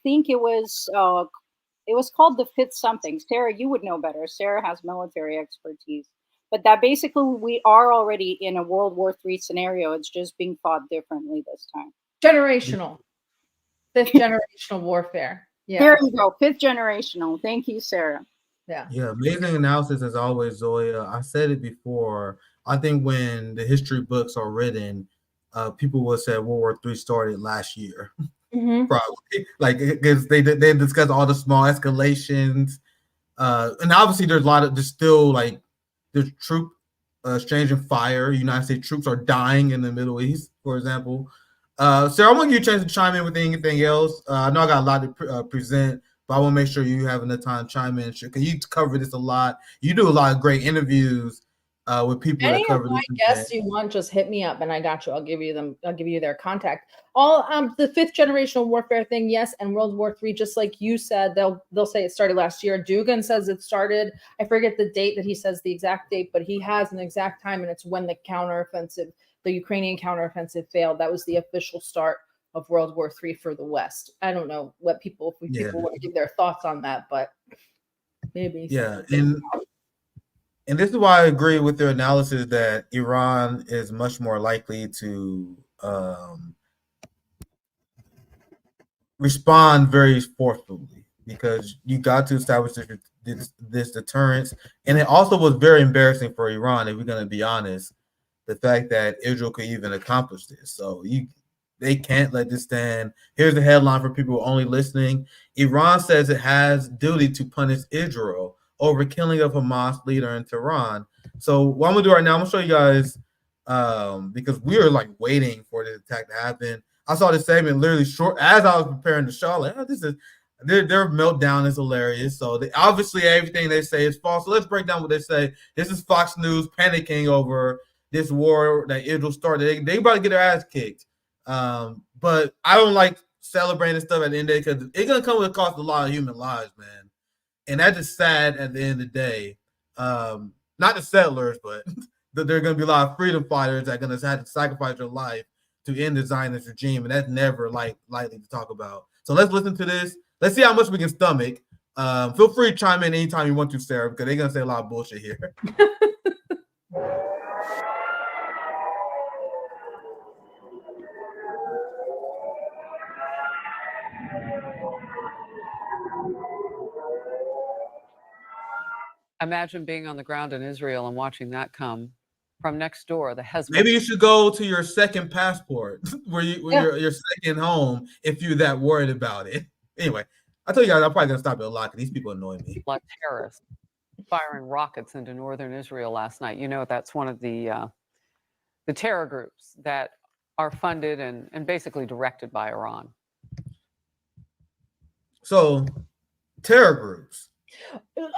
think it was called the fifth something. Sarah, you would know better. Sarah has military expertise. But that basically we are already in a World War III scenario. It's just being fought differently this time. Generational. Fifth generational warfare. Yeah. There you go. Fifth generational. Thank you, Sarah. Yeah. Yeah. Amazing analysis as always, Zoya. I said it before. I think when the history books are written, people will say World War III started last year. Mm-hmm. Probably. Like, because they discuss all the small escalations. And obviously there's still like, there's troop exchanging fire. United States troops are dying in the Middle East, for example. Sarah, I want you a chance to chime in with anything else. I know I got a lot to present, but I want to make sure you have enough time to chime in. Because you cover this a lot. You do a lot of great interviews with people that cover this. Any guests you want, just hit me up and I got you. I'll give you them. I'll give you their contact. All the fifth generational warfare thing, yes, and World War III, just like you said, they'll say it started last year. Dugan says it started. I forget the date that he says, the exact date, but he has an exact time, and it's when the counteroffensive, the Ukrainian counteroffensive failed. That was the official start of World War III for the West. I don't know what people want to give their thoughts on that, but maybe. Yeah, and this is why I agree with their analysis that Iran is much more likely to respond very forcefully, because you got to establish this deterrence. And it also was very embarrassing for Iran, if we're going to be honest, the fact that Israel could even accomplish this. So they can't let this stand. Here's the headline for people only listening. Iran says it has duty to punish Israel over killing of Hamas leader in Tehran. So what I'm gonna do right now, I'm gonna show you guys, because we are like waiting for this attack to happen. I saw this segment literally short as I was preparing the show. Like, their meltdown is hilarious. So obviously everything they say is false. So let's break down what they say. This is Fox News panicking over this war that Israel started. They about to get their ass kicked. But I don't like celebrating stuff at the end of the day because it's gonna come with a cost of a lot of human lives, man. And that's just sad at the end of the day. Not the settlers, but that there are gonna be a lot of freedom fighters that are gonna have to sacrifice their life to end the Zionist regime, and that's never likely to talk about. So let's listen to this. Let's see how much we can stomach. Feel free to chime in anytime you want to, Sarah, because they're gonna say a lot of bullshit here. Imagine being on the ground in Israel and watching that come from next door. The Hezbollah. Maybe you should go to your second passport, your second home, if you're that worried about it. Anyway, I told you guys I'm probably gonna stop it a lot because these people annoy me. Like terrorists firing rockets into northern Israel last night. You know, that's one of the terror groups that are funded and basically directed by Iran. So, terror groups.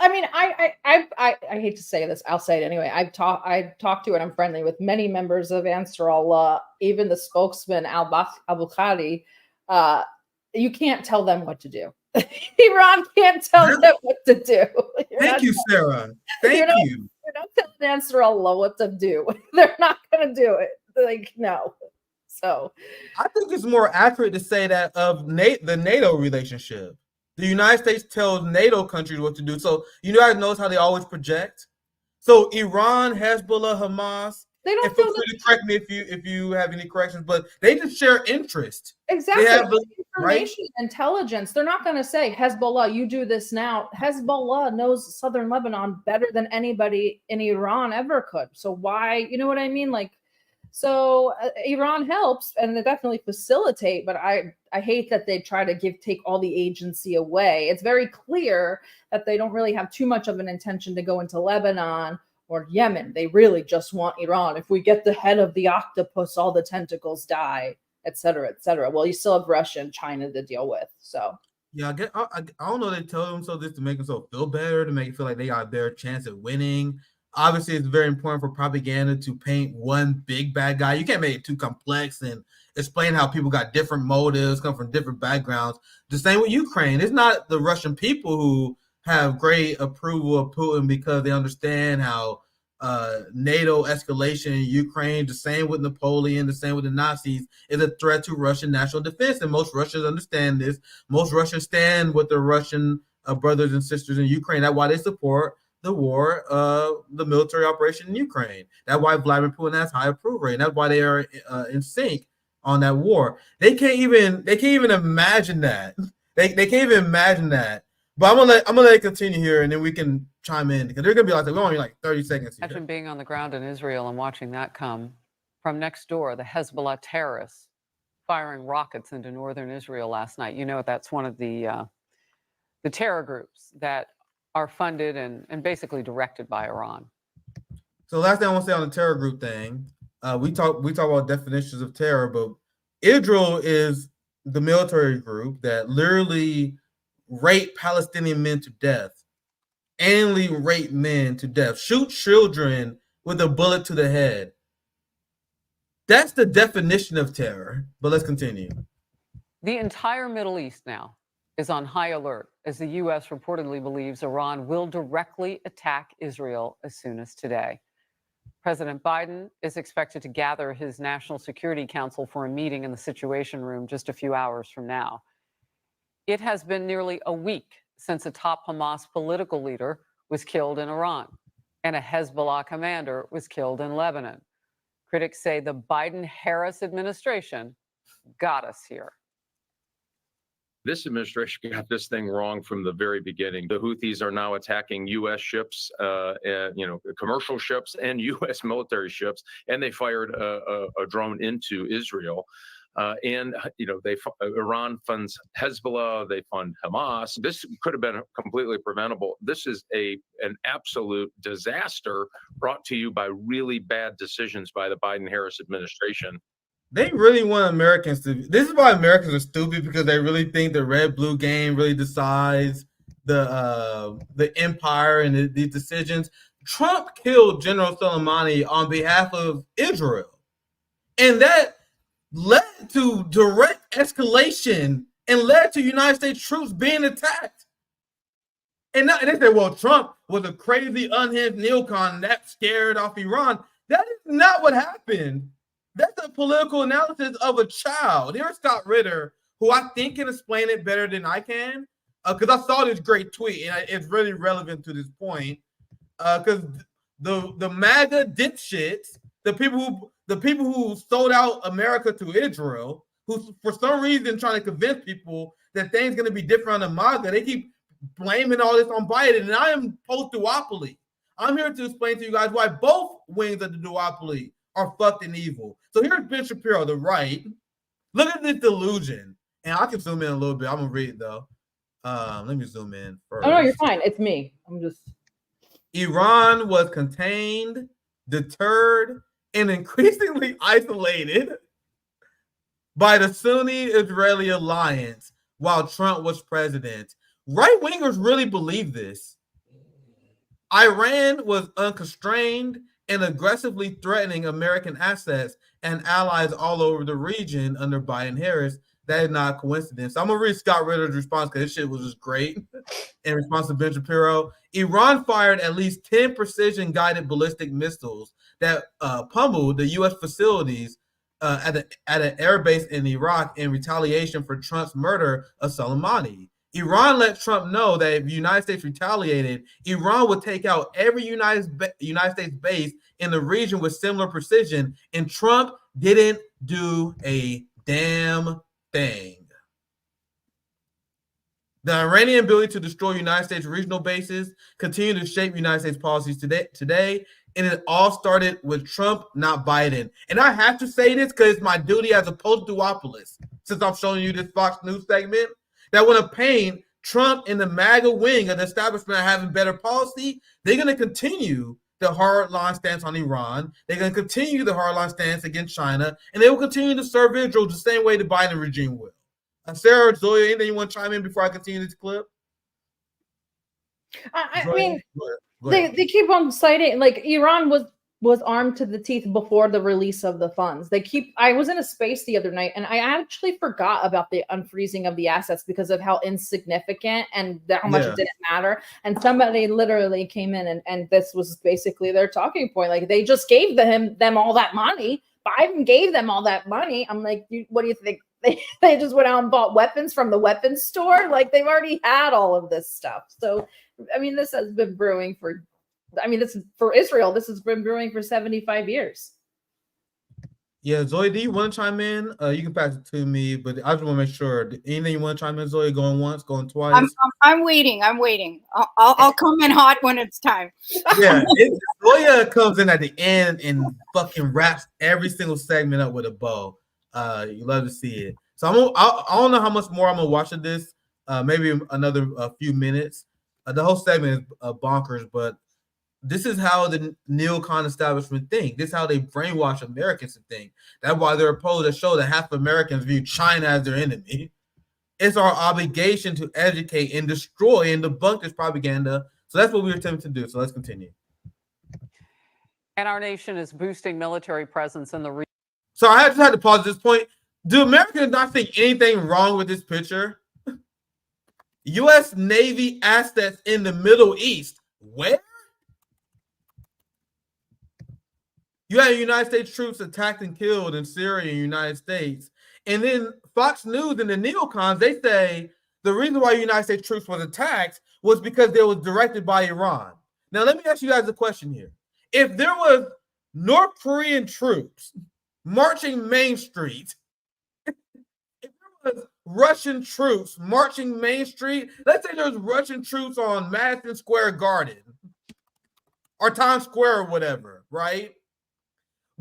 I mean, I hate to say this. I'll say it anyway. I've talked to and I'm friendly with many members of Ansar Allah, even the spokesman al-Bukhari. You can't tell them what to do. Iran can't tell them what to do. Thank you, Sarah. Thank you. You're not telling Ansar Allah what to do. They're not going to do it. Like, no. So I think it's more accurate to say that of the NATO relationship. The United States tells NATO countries what to do. So you guys notice how they always project. So Iran, Hezbollah, Hamas. They don't feel free to correct me if you have any corrections, but they just share interest. Exactly. They have information, intelligence. They're not going to say, Hezbollah, you do this now. Hezbollah knows southern Lebanon better than anybody in Iran ever could. So why, you know what I mean? Like, so Iran helps and they definitely facilitate, but I hate that they try to take all the agency away. It's very clear that they don't really have too much of an intention to go into Lebanon or Yemen. They really just want Iran. If we get the head of the octopus, all the tentacles die, et cetera, et cetera. Well, you still have Russia and China to deal with. So yeah, I don't know. They tell them so just to make themselves feel better, to make it feel like they got a better chance at winning. Obviously, it's very important for propaganda to paint one big bad guy. You can't make it too complex and explain how people got different motives, come from different backgrounds. The same with Ukraine. It's not the Russian people who have great approval of Putin because they understand how NATO escalation in Ukraine, the same with Napoleon, the same with the Nazis, is a threat to Russian national defense. And most Russians understand this. Most Russians stand with their Russian brothers and sisters in Ukraine. That's why they support the war, the military operation in Ukraine. That's why Vladimir Putin has high approval rate. That's why they are in sync on that war. They can't even imagine that. They can't even imagine that. But I'm gonna let it continue here, and then we can chime in because they're gonna be like, we're only like 30 seconds here. Imagine being on the ground in Israel and watching that come from next door. The Hezbollah terrorists firing rockets into northern Israel last night. You know, that's one of the terror groups that are funded and basically directed by Iran. So last thing I want to say on the terror group thing, we talk about definitions of terror, but Israel is the military group that literally rape Palestinian men to death, annually rape men to death, shoot children with a bullet to the head. That's the definition of terror. But let's continue. The entire Middle East now is on high alert as the U.S. reportedly believes Iran will directly attack Israel as soon as today. President Biden is expected to gather his National Security Council for a meeting in the Situation Room just a few hours from now. It has been nearly a week since a top Hamas political leader was killed in Iran and a Hezbollah commander was killed in Lebanon. Critics say the Biden-Harris administration got us here. This administration got this thing wrong from the very beginning. The Houthis are now attacking U.S. ships, commercial ships and U.S. military ships, and they fired a drone into Israel. Iran funds Hezbollah, they fund Hamas. This could have been completely preventable. This is an absolute disaster brought to you by really bad decisions by the Biden-Harris administration. They really want Americans to. This is why Americans are stupid, because they really think the red-blue game really decides the empire and these decisions. Trump killed General Soleimani on behalf of Israel, and that led to direct escalation and led to United States troops being attacked. And they say, well, Trump was a crazy, unhinged neocon that scared off Iran. That is not what happened. That's a political analysis of a child. Here's Scott Ritter, who I think can explain it better than I can, because I saw this great tweet, and it's really relevant to this point. Because the MAGA dipshits, the people who sold out America to Israel, who for some reason trying to convince people that things going to be different on the MAGA, they keep blaming all this on Biden, and I am post-duopoly. I'm here to explain to you guys why both wings of the duopoly are fucked and evil. So here's Ben Shapiro, the right. Look at this delusion. And I can zoom in a little bit. I'm going to read it, though. Let me zoom in first. Oh, no, you're fine. It's me. I'm just... Iran was contained, deterred, and increasingly isolated by the Sunni-Israeli alliance while Trump was president. Right-wingers really believe this. Iran was unconstrained and aggressively threatening American assets and allies all over the region under Biden-Harris. That is not a coincidence. I'm going to read Scott Ritter's response because this shit was just great. In response to Ben Shapiro, Iran fired at least 10 precision-guided ballistic missiles that pummeled the U.S. facilities at an air base in Iraq in retaliation for Trump's murder of Soleimani. Iran let Trump know that if the United States retaliated, Iran would take out every United States base in the region with similar precision, and Trump didn't do a damn thing. The Iranian ability to destroy United States regional bases continue to shape United States policies today, and it all started with Trump, not Biden. And I have to say this because it's my duty as a post-duopolist, since I'm showing you this Fox News segment, that when a pain Trump and the MAGA wing of the establishment are having better policy, they're going to continue the hardline stance on Iran. They're going to continue the hardline stance against China, and they will continue to serve Israel the same way the Biden regime will. Sarah, Zoya, anything you want to chime in before I continue this clip? I mean, they keep on citing, like, Iran was armed to the teeth before the release of the funds. I was in a space the other night, and I actually forgot about the unfreezing of the assets because of how insignificant and how much it didn't matter. And somebody literally came in, and this was basically their talking point. Like, they just gave them all that money. Biden gave them all that money. I'm like, what do you think? They just went out and bought weapons from the weapons store. Like, they've already had all of this stuff. So, I mean, this has been brewing this is for Israel. This has been brewing for 75 years. Yeah, Zoe, do you want to chime in? You can pass it to me, but I just want to make sure. Anything you want to chime in, Zoe? Going once, going twice? I'm waiting. I'll come in hot when it's time. Yeah, Zoya comes in at the end and fucking wraps every single segment up with a bow. You love to see it. So I don't know how much more I'm gonna watch of this. Maybe another few minutes. The whole segment is bonkers, but this is how the neocon establishment think. This is how they brainwash Americans to think. That's why they're opposed to show that half of Americans view China as their enemy. It's our obligation to educate and destroy and debunk this propaganda. So that's what we're attempting to do. So let's continue. And our nation is boosting military presence in the region. So I just had to pause at this point. Do Americans not think anything wrong with this picture? U.S. Navy assets in the Middle East. Where? You had United States troops attacked and killed in Syria and United States. And then Fox News and the neocons, they say the reason why United States troops was attacked was because they was directed by Iran. Now, let me ask you guys a question here. If there was North Korean troops marching Main Street, if there was Russian troops marching Main Street, let's say there's Russian troops on Madison Square Garden or Times Square or whatever, right?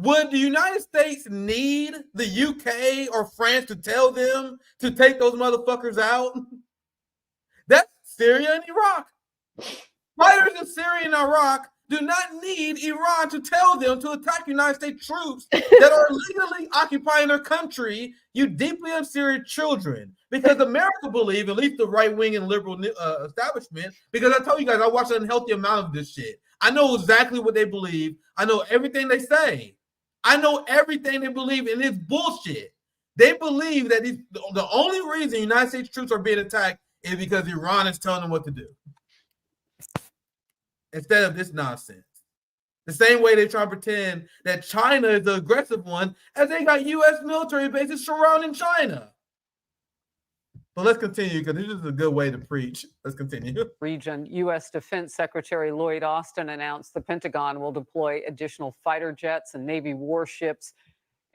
Would the United States need the UK or France to tell them to take those motherfuckers out? That's Syria and Iraq. Fighters in Syria and Iraq do not need Iran to tell them to attack United States troops that are legally occupying their country, you deeply unserious children. Because America believe, at least the right-wing and liberal establishment, because I told you guys I watch an unhealthy amount of this shit. I know exactly what they believe. I know everything they say. I know everything they believe, and it's bullshit. They believe that the only reason United States troops are being attacked is because Iran is telling them what to do. Instead of this nonsense. The same way they try to pretend that China is the aggressive one, as they got U.S. military bases surrounding China. But let's continue, because this is a good way to preach. Let's continue. Region, U.S. Defense Secretary Lloyd Austin announced the Pentagon will deploy additional fighter jets and Navy warships,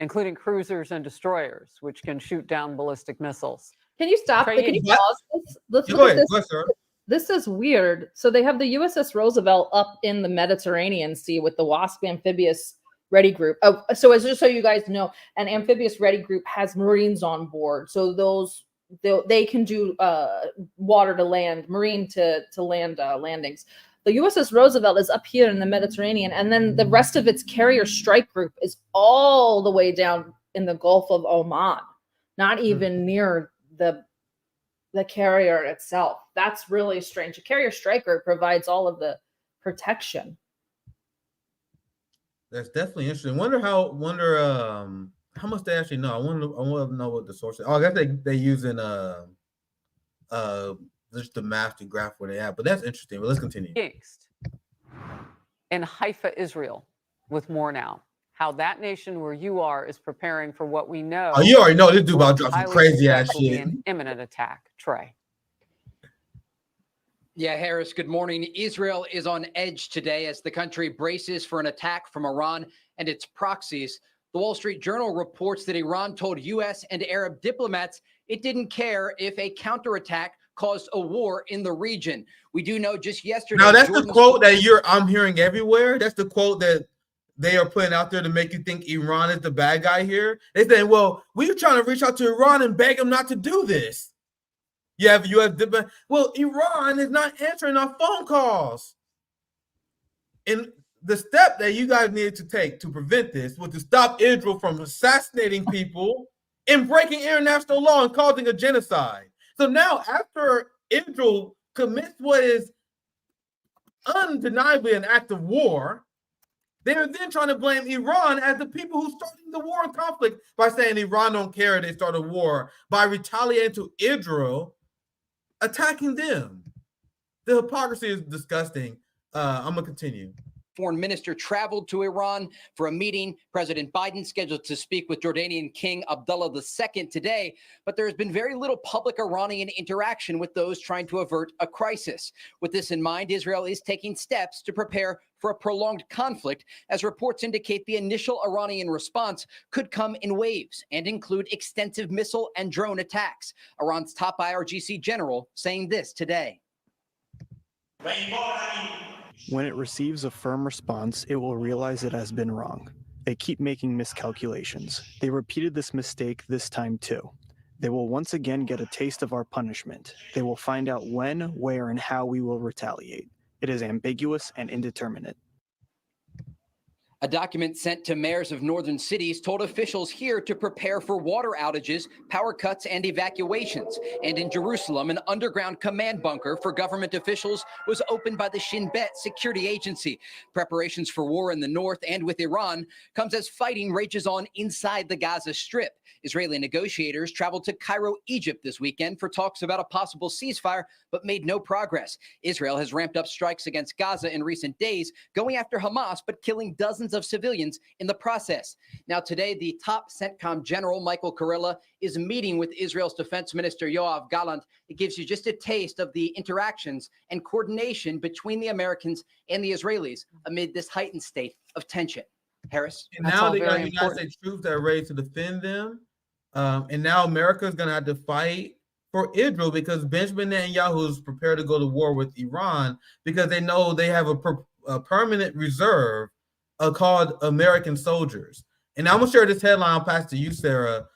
including cruisers and destroyers, which can shoot down ballistic missiles. Can you stop? Trey, Can you pause this? Let's Go look at ahead, this. go ahead, sir. This is weird. So they have the USS Roosevelt up in the Mediterranean Sea with the WASP amphibious ready group. Oh, so as just so you guys know, an amphibious ready group has Marines on board. So those they can do water to land, marine to land landings. The USS Roosevelt is up here in the Mediterranean, and then the rest of its carrier strike group is all the way down in the Gulf of Oman, not even near the carrier itself. That's really strange. A carrier strike group provides all of the protection. That's definitely interesting. Wonder how much they actually know. I want to know what the source is. Oh, I guess they using just the master graph where they have. But that's interesting. But let's continue. East. In Haifa, Israel, with more now. How that nation where you are is preparing for what we know. Oh, you already know this dude about to drop some highly crazy ass suspect will be shit. an imminent attack. Trey. Yeah, Harris, good morning. Israel is on edge today as the country braces for an attack from Iran and its proxies. The Wall Street Journal reports that Iran told U.S. and Arab diplomats it didn't care if a counterattack caused a war in the region. We do know just yesterday. Now that's the quote that I'm hearing everywhere. That's the quote that they are putting out there to make you think Iran is the bad guy here. They saying, well, we're trying to reach out to Iran and beg them not to do this. You have U.S. Well, Iran is not answering our phone calls. And the step that you guys needed to take to prevent this was to stop Israel from assassinating people and breaking international law and causing a genocide. So now, after Israel commits what is undeniably an act of war, they're then trying to blame Iran as the people who started the war and conflict by saying Iran don't care they started a war by retaliating to Israel, attacking them. The hypocrisy is disgusting. I'm gonna continue. Foreign minister traveled to Iran for a meeting. President Biden scheduled to speak with Jordanian King Abdullah II today, but there has been very little public Iranian interaction with those trying to avert a crisis. With this in mind, Israel is taking steps to prepare for a prolonged conflict, as reports indicate the initial Iranian response could come in waves and include extensive missile and drone attacks. Iran's top IRGC general saying this today. When it receives a firm response, it will realize it has been wrong. They keep making miscalculations. They repeated this mistake this time too. They will once again get a taste of our punishment. They will find out when, where, and how we will retaliate. It is ambiguous and indeterminate. A document sent to mayors of northern cities told officials here to prepare for water outages, power cuts, and evacuations. And in Jerusalem, an underground command bunker for government officials was opened by the Shin Bet security agency. Preparations for war in the north and with Iran comes as fighting rages on inside the Gaza Strip. Israeli negotiators traveled to Cairo, Egypt this weekend for talks about a possible ceasefire, but made no progress. Israel has ramped up strikes against Gaza in recent days, going after Hamas, but killing dozens of civilians in the process. Now, today, the top CENTCOM general, Michael Kurilla, is meeting with Israel's defense minister, Yoav Gallant. It gives you just a taste of the interactions and coordination between the Americans and the Israelis amid this heightened state of tension. Harris? And now they got United States troops that are ready to defend them. And now America is going to have to fight for Israel because Benjamin Netanyahu is prepared to go to war with Iran because they know they have a permanent reserve called American soldiers. And I'm going to share this headline. I'll pass to you, Sarah.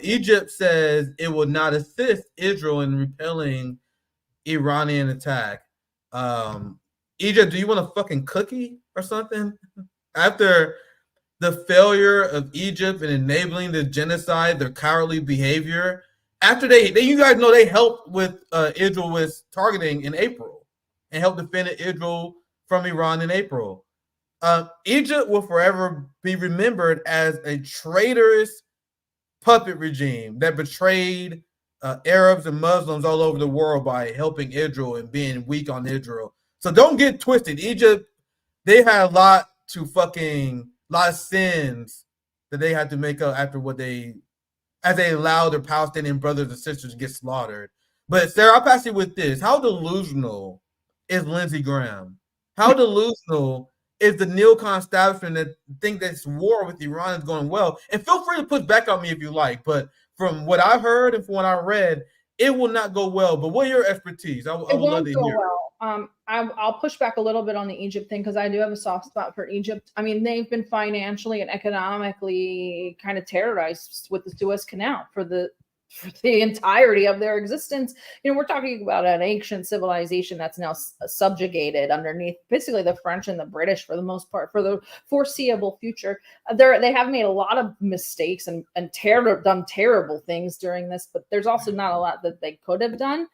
Egypt says it will not assist Israel in repelling Iranian attack. Egypt, do you want a fucking cookie or something? After the failure of Egypt in enabling the genocide, their cowardly behavior, after you guys know they helped with Israel with targeting in April and helped defend Israel from Iran in April. Egypt will forever be remembered as a traitorous puppet regime that betrayed Arabs and Muslims all over the world by helping Israel and being weak on Israel. So don't get twisted. Egypt, they had a lot of sins that they had to make up after as they allowed their Palestinian brothers and sisters to get slaughtered. But Sarah, I'll pass you with this. How delusional is Lindsey Graham? How delusional is the neocon establishment that think this war with Iran is going well? And feel free to push back on me if you like, but from what I heard and from what I read, it will not go well. But what are your expertise? I would love to hear. Well. I'll push back a little bit on the Egypt thing because I do have a soft spot for Egypt. I mean, they've been financially and economically kind of terrorized with the Suez Canal for the entirety of their existence. You know, we're talking about an ancient civilization that's now subjugated underneath basically the French and the British for the most part for the foreseeable future. They have made a lot of mistakes and done terrible things during this, but there's also not a lot that they could have done.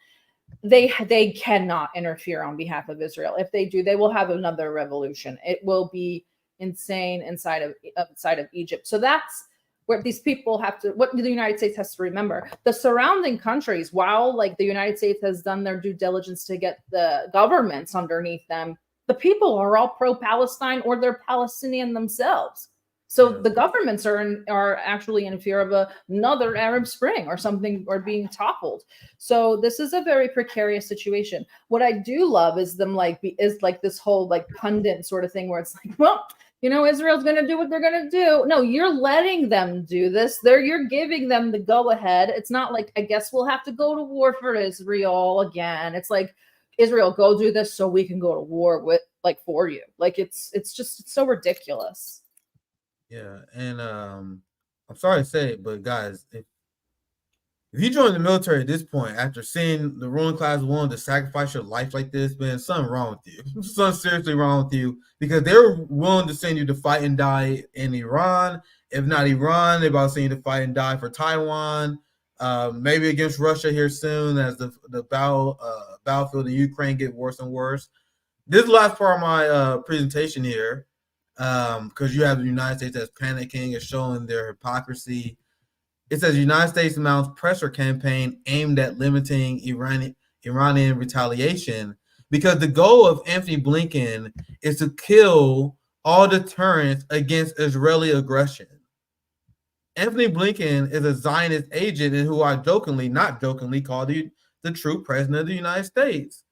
They cannot interfere on behalf of Israel. If they do, they will have another revolution. It will be insane inside of Egypt. So that's where these people have to, what the United States has to remember. The surrounding countries, while like the United States has done their due diligence to get the governments underneath them, the people are all pro-Palestine or they're Palestinian themselves. So the governments are actually in fear of another Arab Spring or something, or being toppled. So this is a very precarious situation. What I do love is them this whole like pundit sort of thing where it's like, well, you know, Israel's going to do what they're going to do. No, you're letting them do this. You're giving them the go ahead. It's not like, I guess we'll have to go to war for Israel again. It's like, Israel, go do this so we can go to war for you. Like it's so ridiculous. Yeah, and I'm sorry to say it, but guys, if you join the military at this point, after seeing the ruling class willing to sacrifice your life like this, man, something wrong with you. Something seriously wrong with you, because they're willing to send you to fight and die in Iran. If not Iran, they're about to send you to fight and die for Taiwan, maybe against Russia here soon as the battlefield in Ukraine get worse and worse. This is the last part of my presentation here. Because you have the United States that's panicking and showing their hypocrisy. It says United States mounts pressure campaign aimed at limiting Iranian retaliation, because the goal of Anthony Blinken is to kill all deterrence against Israeli aggression. Anthony Blinken is a Zionist agent and who I not jokingly, call the true president of the United States.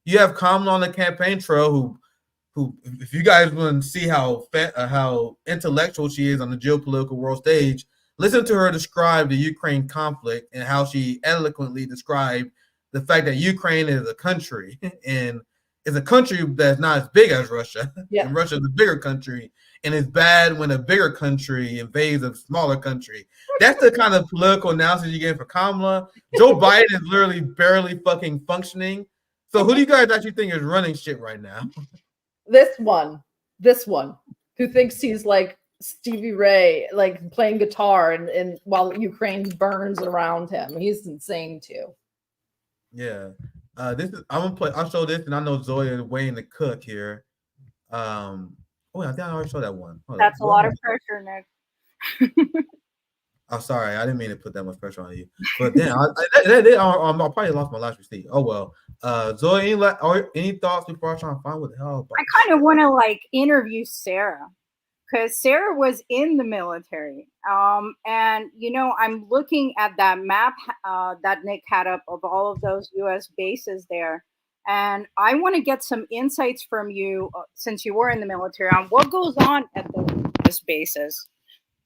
You have Kamala on the campaign trail who, if you guys want to see how intellectual she is on the geopolitical world stage, listen to her describe the Ukraine conflict and how she eloquently described the fact that Ukraine is a country and is a country that's not as big as Russia. Yeah. And Russia is a bigger country, and it's bad when a bigger country invades a smaller country. That's the kind of political analysis you get for Kamala. Joe Biden is literally barely fucking functioning. So who do you guys actually think is running shit right now? This one who thinks he's like Stevie Ray, like playing guitar and while Ukraine burns around him. He's insane too. Yeah. I'll show this, and I know Zoya is waiting to cook here. I think I already showed that one. That's a lot of pressure, Nick. I'm sorry, I didn't mean to put that much pressure on you. But then I probably lost my last receipt. Oh well. Zoe, any thoughts before I try to find what the hell? I kind of want to interview Sarah, because Sarah was in the military. And I'm looking at that map that Nick had up of all of those U.S. bases there, and I want to get some insights from you since you were in the military on what goes on at those U.S. bases.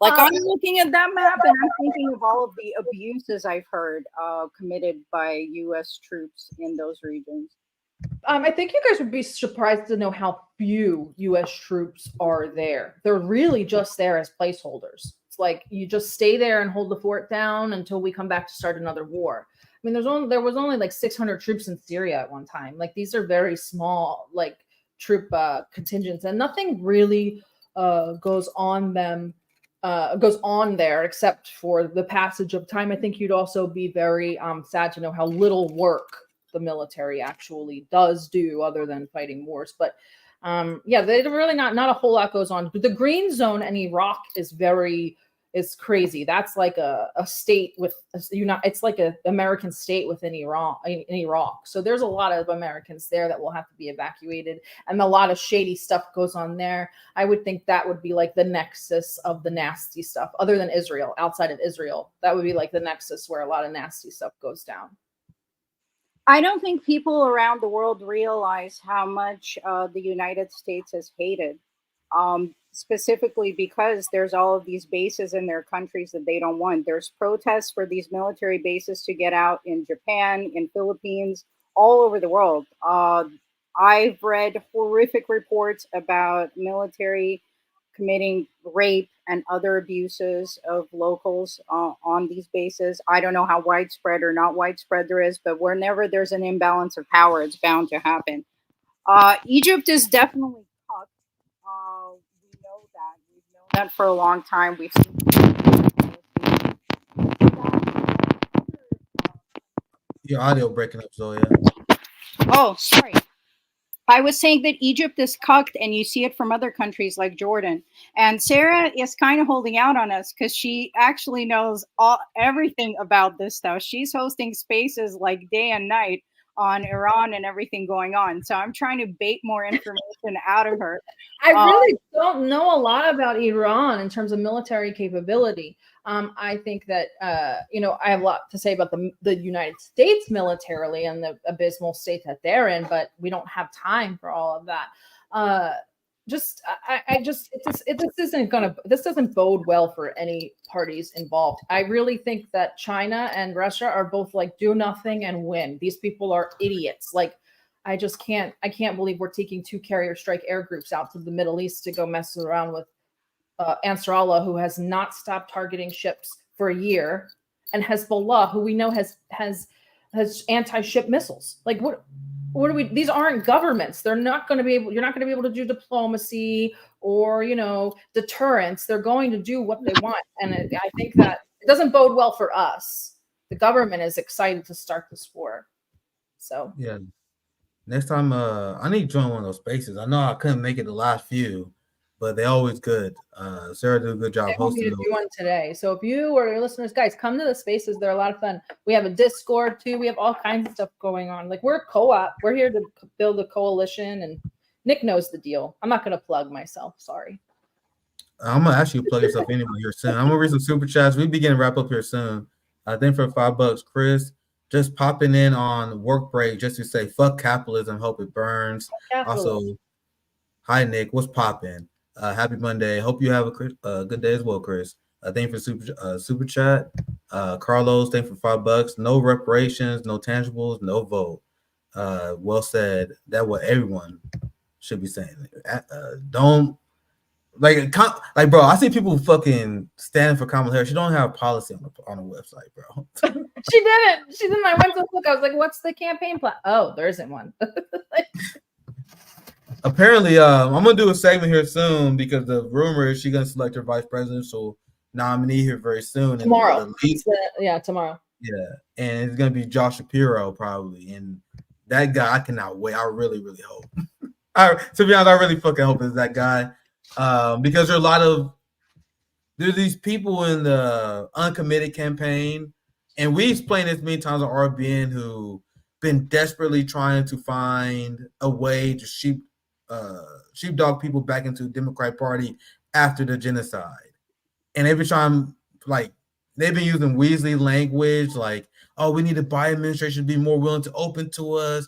I'm looking at that map and I'm thinking of all of the abuses I've heard committed by U.S. troops in those regions. I think you guys would be surprised to know how few U.S. troops are there. They're really just there as placeholders. It's like you just stay there and hold the fort down until we come back to start another war. I mean, there was only like 600 troops in Syria at one time. Like these are very small troop contingents, and nothing really goes on there except for the passage of time. I think you'd also be very sad to know how little work the military actually does do other than fighting wars. But they're really not a whole lot goes on. But the green zone in Iraq is very is crazy. That's like a state with it's like an American state within Iraq. So there's a lot of Americans there that will have to be evacuated, and a lot of shady stuff goes on there. I would think that would be like the nexus of the nasty stuff, other than Israel. Outside of Israel, that would be like the nexus where a lot of nasty stuff goes down. I don't think people around the world realize how much the United States is hated, specifically because there's all of these bases in their countries that they don't want. There's protests for these military bases to get out in Japan, in Philippines, all over the world. I've read horrific reports about military committing rape and other abuses of locals on these bases. I don't know how widespread or not widespread there is, but whenever there's an imbalance of power, it's bound to happen. Egypt is definitely tough. We know that. We've known that for a long time. We've seen Your audio breaking up, Zoya. Oh, sorry. I was saying that Egypt is cucked, and you see it from other countries like Jordan. And Sarah is kind of holding out on us because she actually knows everything about this stuff. She's hosting spaces like day and night on Iran and everything going on. So I'm trying to bait more information out of her. I really don't know a lot about Iran in terms of military capability. I think that, I have a lot to say about the United States militarily and the abysmal state that they're in, but we don't have time for all of that. This doesn't bode well for any parties involved. I really think that China and Russia are both like do nothing and win. These people are idiots. Like, I can't believe we're taking 2 carrier strike air groups out to the Middle East to go mess around with Ansarallah, who has not stopped targeting ships for a year, and Hezbollah, who we know has anti-ship missiles. Like, what are we? These aren't governments. They're not going to be able. You're not going to be able to do diplomacy or deterrence. They're going to do what they want, and I think that it doesn't bode well for us. The government is excited to start this war. So yeah, next time I need to join one of those spaces. I know I couldn't make it the last few, but they're always good. Sarah did a good job hosting those. Do one today. So if you or your listeners, guys, come to the spaces. They're a lot of fun. We have a Discord too. We have all kinds of stuff going on. Like, we're a co-op. We're here to build a coalition, and Nick knows the deal. I'm not going to plug myself. Sorry. I'm gonna ask you to plug yourself anyway here soon. I'm gonna read some super chats. We begin to wrap up here soon. I think for $5, Chris, just popping in on work break just to say fuck capitalism. Hope it burns. Also, hi Nick, what's popping? Happy Monday. Hope you have a good day as well, Chris. Thank you for super chat. Carlos, thank you for $5. No reparations, no tangibles, no vote. Well said. That's what everyone should be saying. Don't like, bro. I see people fucking standing for Kamala Harris. She don't have a policy on the website, bro. She didn't. I went to look. I was like, "What's the campaign plan?" Oh, there isn't one. Apparently, I'm gonna do a segment here soon because the rumor is she's gonna select her vice presidential nominee here very soon. Tomorrow. Tomorrow. Yeah, and it's gonna be Josh Shapiro probably, and that guy I cannot wait. I really, really hope. To be honest, I really fucking hope it's that guy, because there's these people in the uncommitted campaign, and we explained this many times on RBN who been desperately trying to find a way to sheepdog people back into the Democratic Party after the genocide. And every time, like, they've been using Weasley language, like, oh, we need the Biden administration to be more willing to open to us,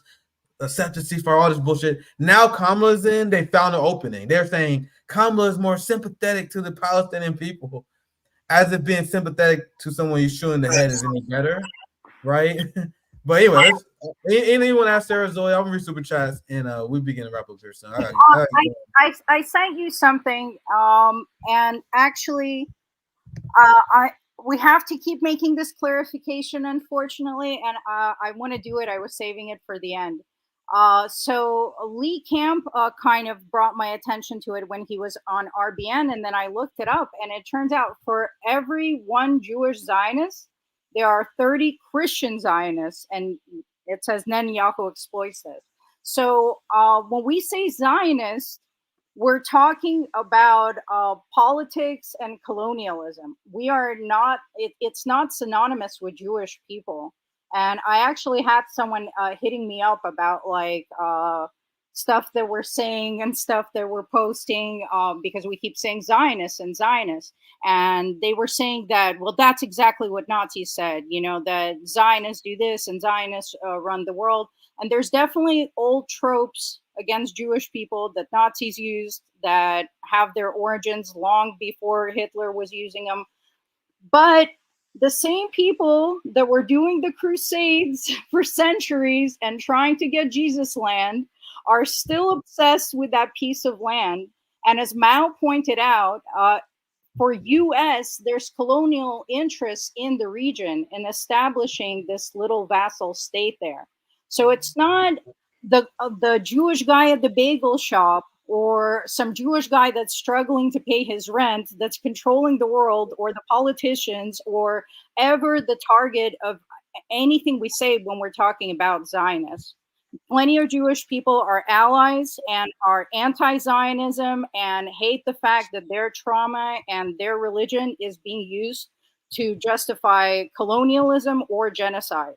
accept the ceasefire, all this bullshit. Now Kamala's in, they found an opening. They're saying Kamala is more sympathetic to the Palestinian people, as if being sympathetic to someone you shoot in the head is any better, right? But anyway, anyone ask Sarah, Zoe? I'm gonna read super chats, and we begin to wrap up here soon. I sent you something, and actually, we have to keep making this clarification, unfortunately, and I want to do it. I was saving it for the end. So Lee Camp kind of brought my attention to it when he was on RBN, and then I looked it up, and it turns out for every one Jewish Zionist, there are 30 Christian Zionists, and it says Netanyahu exploits this. So when we say Zionist, we're talking about politics and colonialism. We are not, it's not synonymous with Jewish people. And I actually had someone hitting me up about like stuff that we're saying and stuff that we're posting because we keep saying Zionists and Zionists. And they were saying that, well, that's exactly what Nazis said, you know, that Zionists do this and Zionists run the world. And there's definitely old tropes against Jewish people that Nazis used that have their origins long before Hitler was using them. But the same people that were doing the Crusades for centuries and trying to get Jesus land are still obsessed with that piece of land. And as Mao pointed out, for US, there's colonial interests in the region in establishing this little vassal state there. So it's not the Jewish guy at the bagel shop or some Jewish guy that's struggling to pay his rent that's controlling the world, or the politicians, or ever the target of anything we say when we're talking about Zionists. Plenty of Jewish people are allies and are anti-Zionism and hate the fact that their trauma and their religion is being used to justify colonialism or genocide.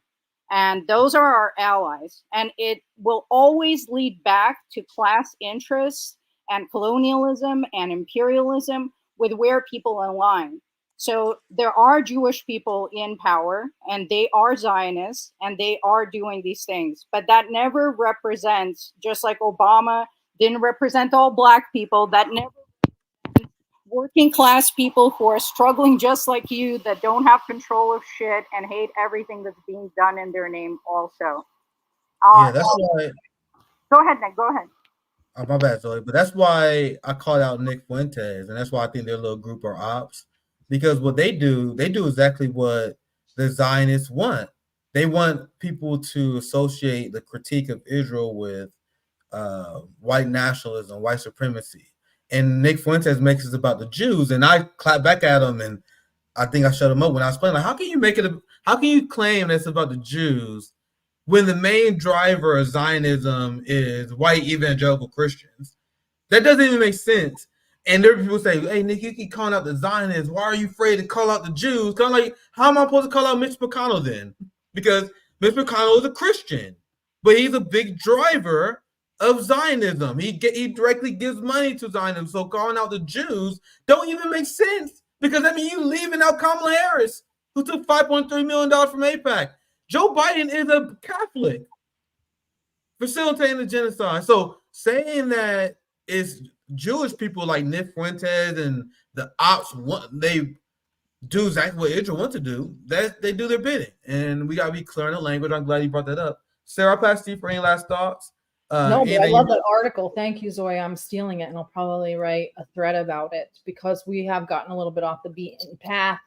And those are our allies. And it will always lead back to class interests and colonialism and imperialism with where people align. So there are Jewish people in power, and they are Zionists, and they are doing these things. But that never represents, just like Obama didn't represent all Black people, that never represents working class people who are struggling just like you, that don't have control of shit and hate everything that's being done in their name also. Yeah, that's why. Go ahead, Nick. Go ahead. Oh, my bad, Zoe. But that's why I called out Nick Fuentes, and that's why I think their little group are ops. Because what they do exactly what the Zionists want. They want people to associate the critique of Israel with white nationalism, white supremacy. And Nick Fuentes makes it about the Jews, and I clap back at him, and I think I shut him up when I explained, like, how can you claim that it's about the Jews when the main driver of Zionism is white evangelical Christians? That doesn't even make sense. And there are people say, hey, Nick, you keep calling out the Zionists. Why are you afraid to call out the Jews? Kind of like, how am I supposed to call out Mitch McConnell then? Because Mitch McConnell is a Christian, but he's a big driver of Zionism. He directly gives money to Zionism. So calling out the Jews don't even make sense, because that means you leaving out Kamala Harris, who took $5.3 million from AIPAC. Joe Biden is a Catholic facilitating the genocide. So saying that it's Jewish people like Nick Fuentes and the ops they do exactly what Israel wants to do. That they do their bidding, and we gotta be clear in the language. I'm glad you brought that up. Sarah, I'll pass to you for any last thoughts. No, but I love that article. Thank you, Zoe. I'm stealing it, and I'll probably write a thread about it, because we have gotten a little bit off the beaten path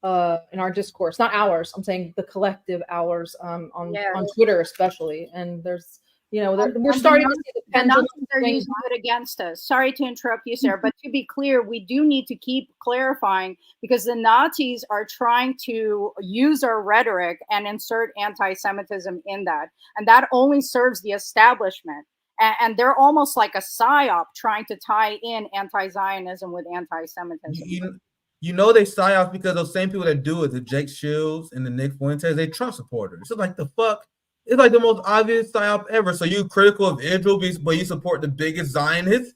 in our discourse. Not ours. I'm saying the collective ours on Twitter, especially. And there's, we're starting to see the pendulum. They're using it against us. Sorry to interrupt you, Sarah, but to be clear, we do need to keep clarifying, because the Nazis are trying to use our rhetoric and insert anti-Semitism in that. And that only serves the establishment. And they're almost like a psyop trying to tie in anti-Zionism with anti-Semitism. You know they psyops because those same people that do it, the Jake Shields and the Nick Fuentes, they Trump supporters. So like the fuck? It's like the most obvious psyop ever. So you critical of Israel, but you support the biggest Zionist,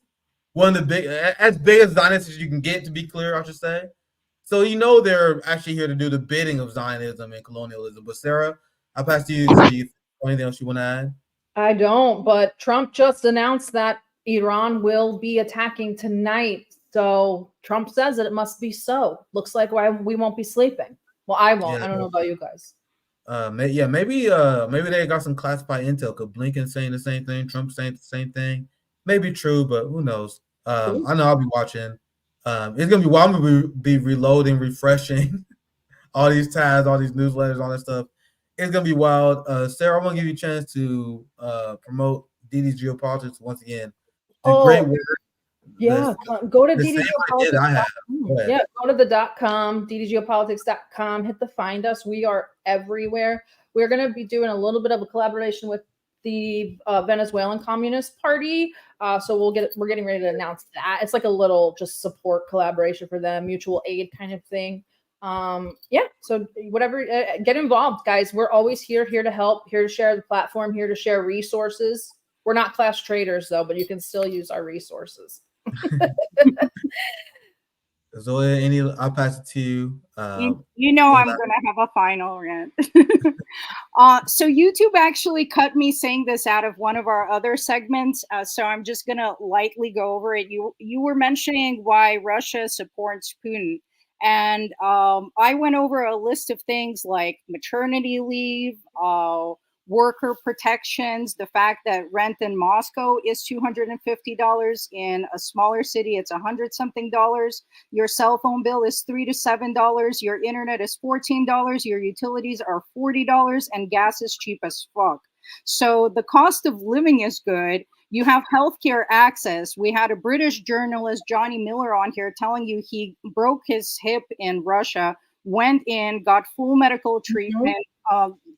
one of the as big as Zionists as you can get, to be clear, I should say. So they're actually here to do the bidding of Zionism and colonialism. But Sarah, I'll pass to you. Anything else you want to add? I don't, but Trump just announced that Iran will be attacking tonight. So Trump says that it must be so. Looks like we won't be sleeping. Well, I won't. I don't know about you guys. Maybe they got some classified intel. Because Blinken saying the same thing, Trump saying the same thing. Maybe true, but who knows? I know I'll be watching. It's gonna be wild. I'm gonna be reloading, refreshing all these tabs, all these newsletters, all that stuff. It's gonna be wild. Sarah, I want to give you a chance to promote DD's Geopolitics once again. Great work. Yeah, go to ddgeopolitics.com. Yeah, go to the .com, ddgeopolitics.com. Hit the find us. We are everywhere. We're going to be doing a little bit of a collaboration with the Venezuelan Communist Party. So we're getting ready to announce that. It's like a little just support collaboration for them, mutual aid kind of thing. Yeah, so whatever, get involved, guys. We're always here to help, here to share the platform, here to share resources. We're not class traders though, but you can still use our resources. Zoya, I'll pass it to you. You know I'm going to have a final rant. So YouTube actually cut me saying this out of one of our other segments, so I'm just going to lightly go over it. You were mentioning why Russia supports Putin, and I went over a list of things like maternity leave, worker protections, the fact that rent in Moscow is $250, in a smaller city it's $100-something. Your cell phone bill is $3 to $7, your internet is $14, your utilities are $40, and gas is cheap as fuck. So the cost of living is good. You have healthcare access. We had a British journalist, Johnny Miller, on here telling you he broke his hip in Russia, went in, got full medical treatment,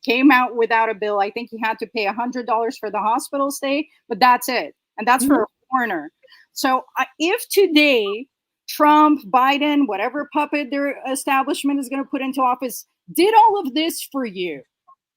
came out without a bill. I think he had to pay $100 for the hospital stay, but that's it. And that's for a foreigner. So if today Trump, Biden, whatever puppet their establishment is going to put into office, did all of this for you,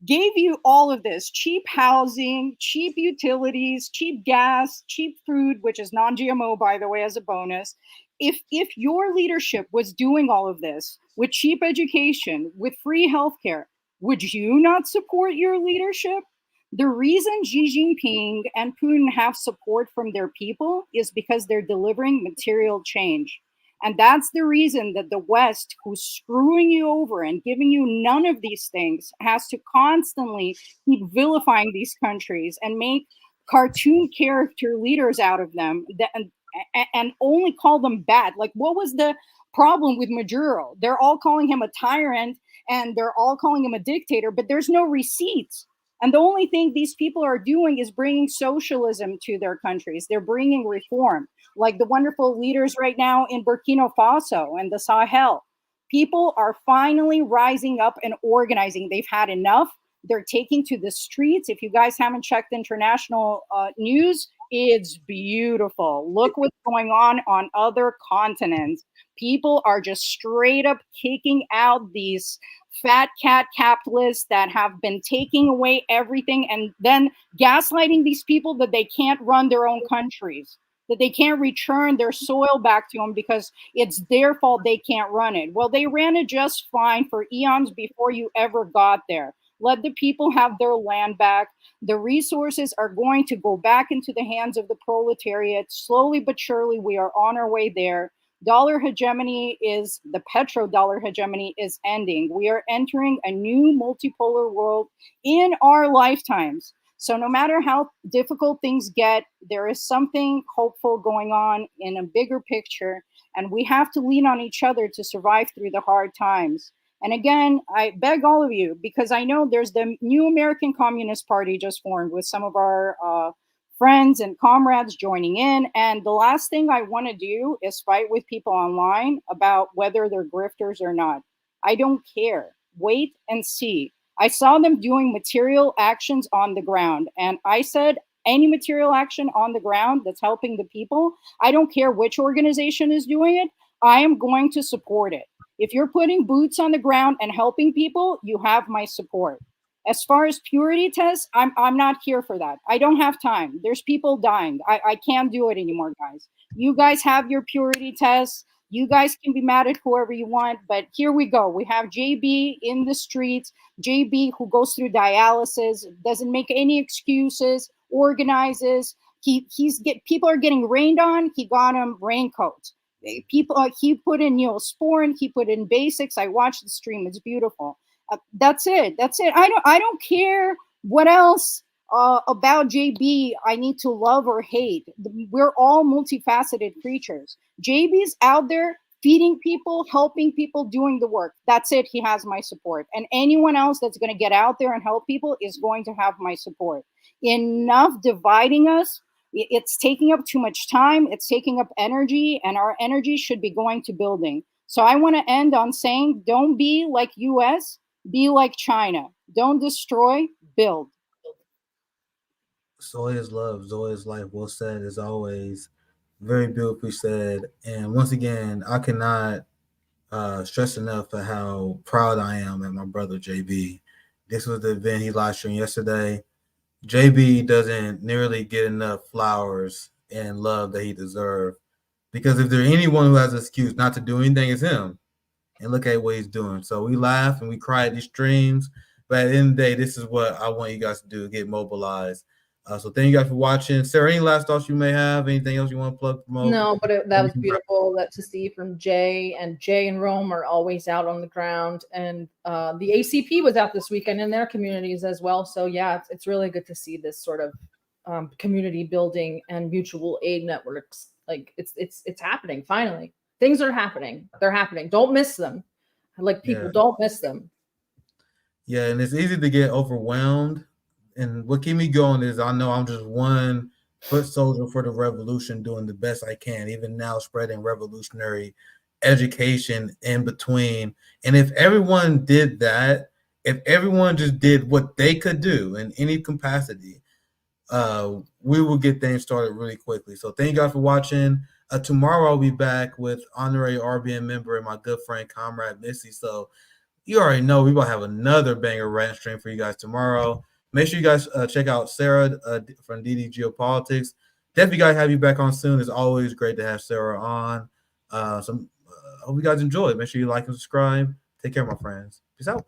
gave you all of this, cheap housing, cheap utilities, cheap gas, cheap food, which is non-GMO, by the way, as a bonus. If your leadership was doing all of this with cheap education, with free healthcare, would you not support your leadership? The reason Xi Jinping and Putin have support from their people is because they're delivering material change. And that's the reason that the West, who's screwing you over and giving you none of these things, has to constantly keep vilifying these countries and make cartoon character leaders out of them and only call them bad. Like, what was the problem with Maduro? They're all calling him a tyrant and they're all calling him a dictator, but there's no receipts. And the only thing these people are doing is bringing socialism to their countries. They're bringing reform, like the wonderful leaders right now in Burkina Faso and the Sahel. People are finally rising up and organizing. They've had enough. They're taking to the streets. If you guys haven't checked international news, it's beautiful. Look what's going on other continents. People are just straight up kicking out these fat cat capitalists that have been taking away everything and then gaslighting these people that they can't run their own countries, that they can't return their soil back to them because it's their fault they can't run it. Well, they ran it just fine for eons before you ever got there. Let the people have their land back. The resources are going to go back into the hands of the proletariat. Slowly but surely, we are on our way there. Dollar hegemony is, the petrodollar hegemony is ending. We are entering a new multipolar world in our lifetimes. So no matter how difficult things get, there is something hopeful going on in a bigger picture, and we have to lean on each other to survive through the hard times. And again, I beg all of you, because I know there's the new American Communist Party just formed with some of our friends and comrades joining in. And the last thing I want to do is fight with people online about whether they're grifters or not. I don't care. Wait and see. I saw them doing material actions on the ground. And I said, any material action on the ground that's helping the people, I don't care which organization is doing it, I am going to support it. If you're putting boots on the ground and helping people, you have my support. As far as purity tests, I'm not here for that. I don't have time. There's people dying. I can't do it anymore, guys. You guys have your purity tests. You guys can be mad at whoever you want, but here we go. We have JB in the streets. JB who goes through dialysis, doesn't make any excuses, organizes. People are getting rained on. He got them raincoats. People, he put in Neosporin. He put in basics. I watched the stream. It's beautiful. That's it. I don't care what else about JB I need to love or hate. We're all multifaceted creatures. JB's out there feeding people, helping people, doing the work. That's it. He has my support. And anyone else that's going to get out there and help people is going to have my support. Enough dividing us. It's taking up too much time. It's taking up energy, and our energy should be going to building. So I want to end on saying, don't be like US. Be like China. Don't destroy, build. Zoe is love. Zoe is life. Well said as always. Very beautifully said. And once again, I cannot stress enough at how proud I am at my brother JB. This was the event he live streamed yesterday. JB doesn't nearly get enough flowers and love that he deserves. Because if there's anyone who has an excuse not to do anything, it's him. And look at what he's doing. So we laugh and we cry at these streams. But at the end of the day, this is what I want you guys to do, get mobilized. So thank you guys for watching. Sarah, any last thoughts you may have? Anything else you want to plug, promote? No, but that was beautiful to see from Jay. And Jay and Rome are always out on the ground. And the ACP was out this weekend in their communities as well. So yeah, it's really good to see this sort of community building and mutual aid networks. Like it's happening finally. Things are happening. They're happening. Don't miss them. Like people, don't miss them. Yeah, and it's easy to get overwhelmed. And what keeps me going is I know I'm just one foot soldier for the revolution, doing the best I can, even now spreading revolutionary education in between. And if everyone did that, if everyone just did what they could do in any capacity, we will get things started really quickly. So thank you guys for watching. Tomorrow I'll be back with honorary RBN member and my good friend, comrade Missy. So you already know we're going to have another banger rant stream for you guys tomorrow. Make sure you guys check out Sarah from DD Geopolitics. Definitely guys have you back on soon. It's always great to have Sarah on. I hope you guys enjoy it. Make sure you like and subscribe. Take care, my friends. Peace out.